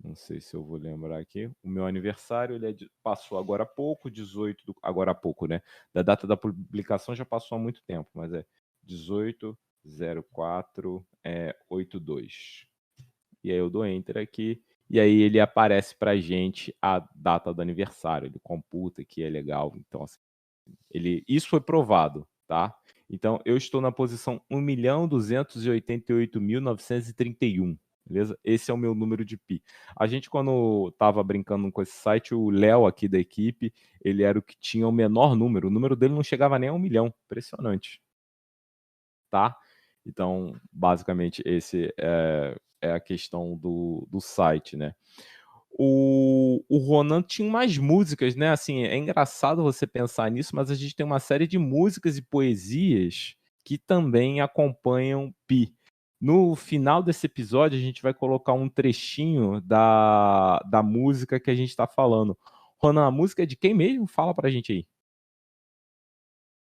Não sei se eu vou lembrar aqui. O meu aniversário ele passou agora há pouco, 18 agora há pouco, né? Da data da publicação já passou há muito tempo, mas é 18/04/82. E aí eu dou enter aqui e aí ele aparece pra gente a data do aniversário, ele computa que é legal. Então assim, isso foi provado, tá? Então eu estou na posição 1.288.931. beleza? Esse é o meu número de pi. A gente, quando tava brincando com esse site, o Léo aqui da equipe, ele era o que tinha o menor número. O número dele não chegava nem a 1 milhão. Impressionante. Tá? Então, basicamente, esse é a questão do site, né? O Ronan tinha umas músicas, né? Assim, é engraçado você pensar nisso, mas a gente tem uma série de músicas e poesias que também acompanham Pi. No final desse episódio, a gente vai colocar um trechinho da música que a gente está falando. Ronan, a música é de quem mesmo? Fala pra gente aí.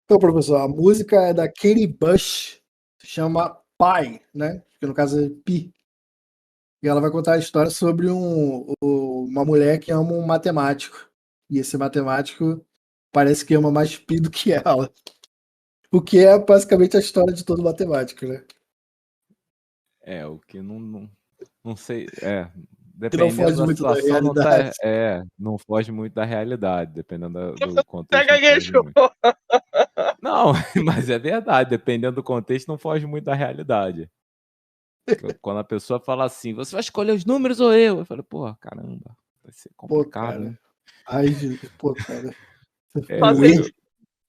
Então, professor, a música é da Katie Bush, se chama Pi, né? Que no caso é Pi. E ela vai contar a história sobre uma mulher que ama um matemático. E esse matemático parece que ama mais Pi do que ela. O que é basicamente a história de todo matemático, né? O que não sei. Que não Dependendo foge da muito da situação, não tá. realidade. Não foge muito da realidade, dependendo do contexto. Pega Não foge gaguejou. muito. Não, mas é verdade, dependendo do contexto, não foge muito da realidade. Quando a pessoa fala assim, você vai escolher os números ou eu? Eu falo, pô, caramba, vai ser Pô, complicado, cara. né? Ai, gente, pô, cara. Só Ui.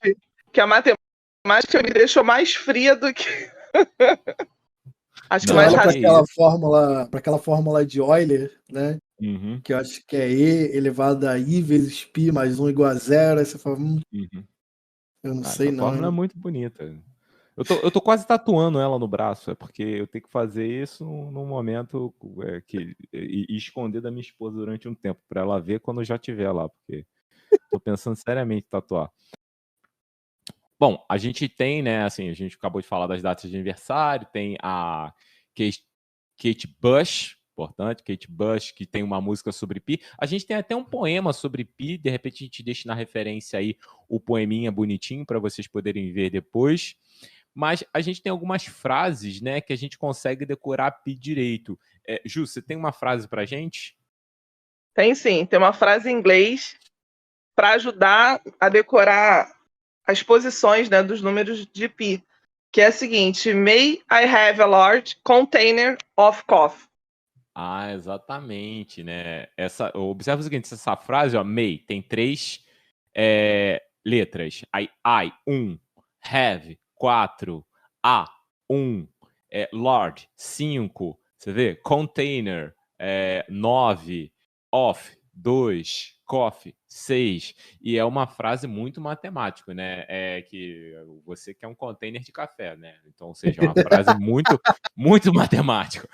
sei que a matemática me deixou mais fria do que. Acho que Você mais olha para racional. aquela fórmula de Euler, né? Uhum, Que eu acho que é E elevado a I vezes π mais 1 igual a zero. Aí você fala, uhum. eu não Ah, sei essa não. fórmula é Hein? muito bonita. Eu tô quase tatuando ela no braço, é porque eu tenho que fazer isso num momento e esconder da minha esposa durante um tempo, pra ela ver quando eu já estiver lá, porque tô pensando seriamente em tatuar. Bom, a gente tem, né, assim, a gente acabou de falar das datas de aniversário, tem a Kate Bush, importante, Kate Bush, que tem uma música sobre Pi. A gente tem até um poema sobre Pi, de repente a gente deixa na referência aí o poeminha bonitinho para vocês poderem ver depois. Mas a gente tem algumas frases, né, que a gente consegue decorar Pi direito. Ju, você tem uma frase pra gente? Tem sim, tem uma frase em inglês para ajudar a decorar as posições, né, dos números de pi, que é a seguinte: May I have a large container of coffee? Ah, exatamente, né? Observa o seguinte, essa frase, ó, May, tem 3 letras. Aí, I, 1, have, 4, a, 1, large, 5, você vê? Container, 9, off, 2, coffee, 6. E é uma frase muito matemática, né? Que você quer um container de café, né? Então, ou seja, é uma frase muito, muito matemática.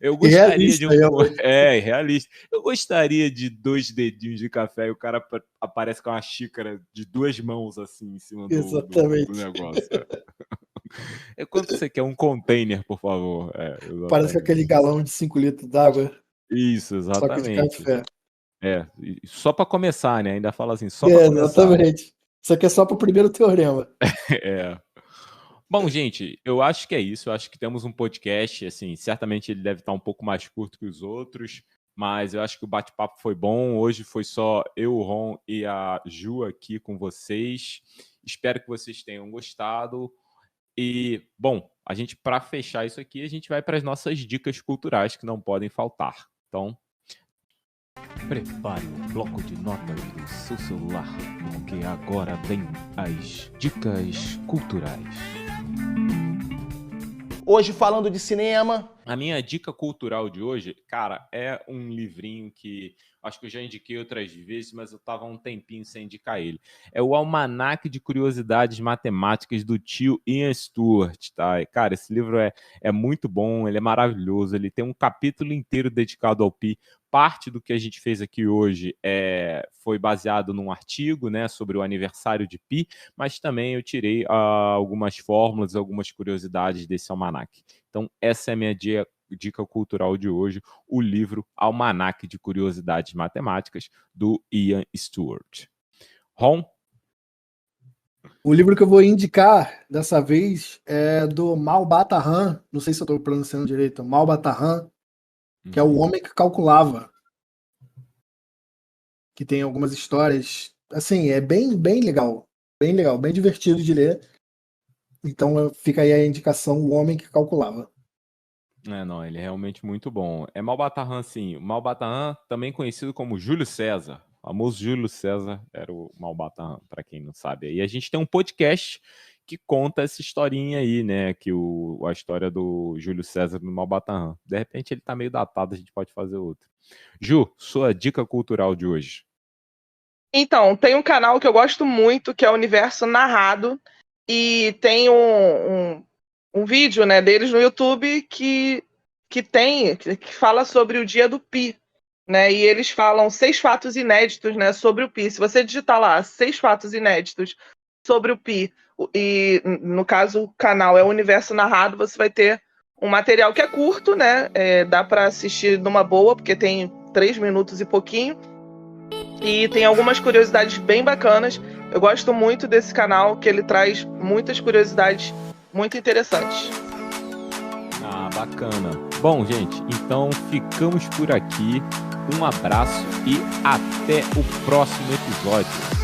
Eu gostaria de realista. Eu gostaria de 2 dedinhos de café e o cara aparece com uma xícara de 2 mãos assim em cima do Exatamente. negócio. Quanto você quer? Um container, por favor. Parece aquele galão de 5 litros d'água, Isso, só que de exatamente. café. Só para começar, né? Ainda fala assim, só para começar. Exatamente. Isso aqui é só para o primeiro teorema. Bom, gente, eu acho que é isso. Eu acho que temos um podcast, assim, certamente ele deve estar um pouco mais curto que os outros, mas eu acho que o bate-papo foi bom. Hoje foi só eu, o Ron e a Ju aqui com vocês. Espero que vocês tenham gostado. E, bom, a gente, para fechar isso aqui, a gente vai para as nossas dicas culturais que não podem faltar. Então, prepare o bloco de notas do seu celular, porque agora vem as dicas culturais. Hoje falando de cinema. A minha dica cultural de hoje, cara, é um livrinho que acho que eu já indiquei outras vezes, mas eu tava há um tempinho sem indicar ele. É o Almanaque de Curiosidades Matemáticas do tio Ian Stewart, tá? Cara, esse livro é muito bom, ele é maravilhoso, ele tem um capítulo inteiro dedicado ao Pi. Parte do que a gente fez aqui hoje foi baseado num artigo, né, sobre o aniversário de Pi, mas também eu tirei algumas fórmulas, algumas curiosidades desse almanaque. Então, essa é a minha dica cultural de hoje, o livro Almanaque de Curiosidades Matemáticas, do Ian Stewart. Ron? O livro que eu vou indicar dessa vez é do Malbataran, não sei se eu estou pronunciando direito, Malbataran, que é O Homem que Calculava, que tem algumas histórias, assim, é bem legal, bem divertido de ler. Então fica aí a indicação, O Homem que Calculava. Não, ele é realmente muito bom. É Malbataan, sim. O Malbataan, também conhecido como Júlio César. O famoso Júlio César era o Malbataan, para quem não sabe. E a gente tem um podcast que conta essa historinha aí, né? Que a história do Júlio César no Malbataan. De repente ele tá meio datado, a gente pode fazer outro. Ju, sua dica cultural de hoje. Então, tem um canal que eu gosto muito, que é o Universo Narrado, e tem um vídeo, né, deles no YouTube que fala sobre o dia do Pi, né, e eles falam 6 fatos inéditos, né, sobre o Pi. Se você digitar lá 6 fatos inéditos sobre o Pi, e no caso o canal é o Universo Narrado, você vai ter um material que é curto, né, dá para assistir numa boa, porque tem 3 minutos e pouquinho, e tem algumas curiosidades bem bacanas. Eu gosto muito desse canal, que ele traz muitas curiosidades muito interessantes. Ah, bacana. Bom, gente, então ficamos por aqui. Um abraço e até o próximo episódio.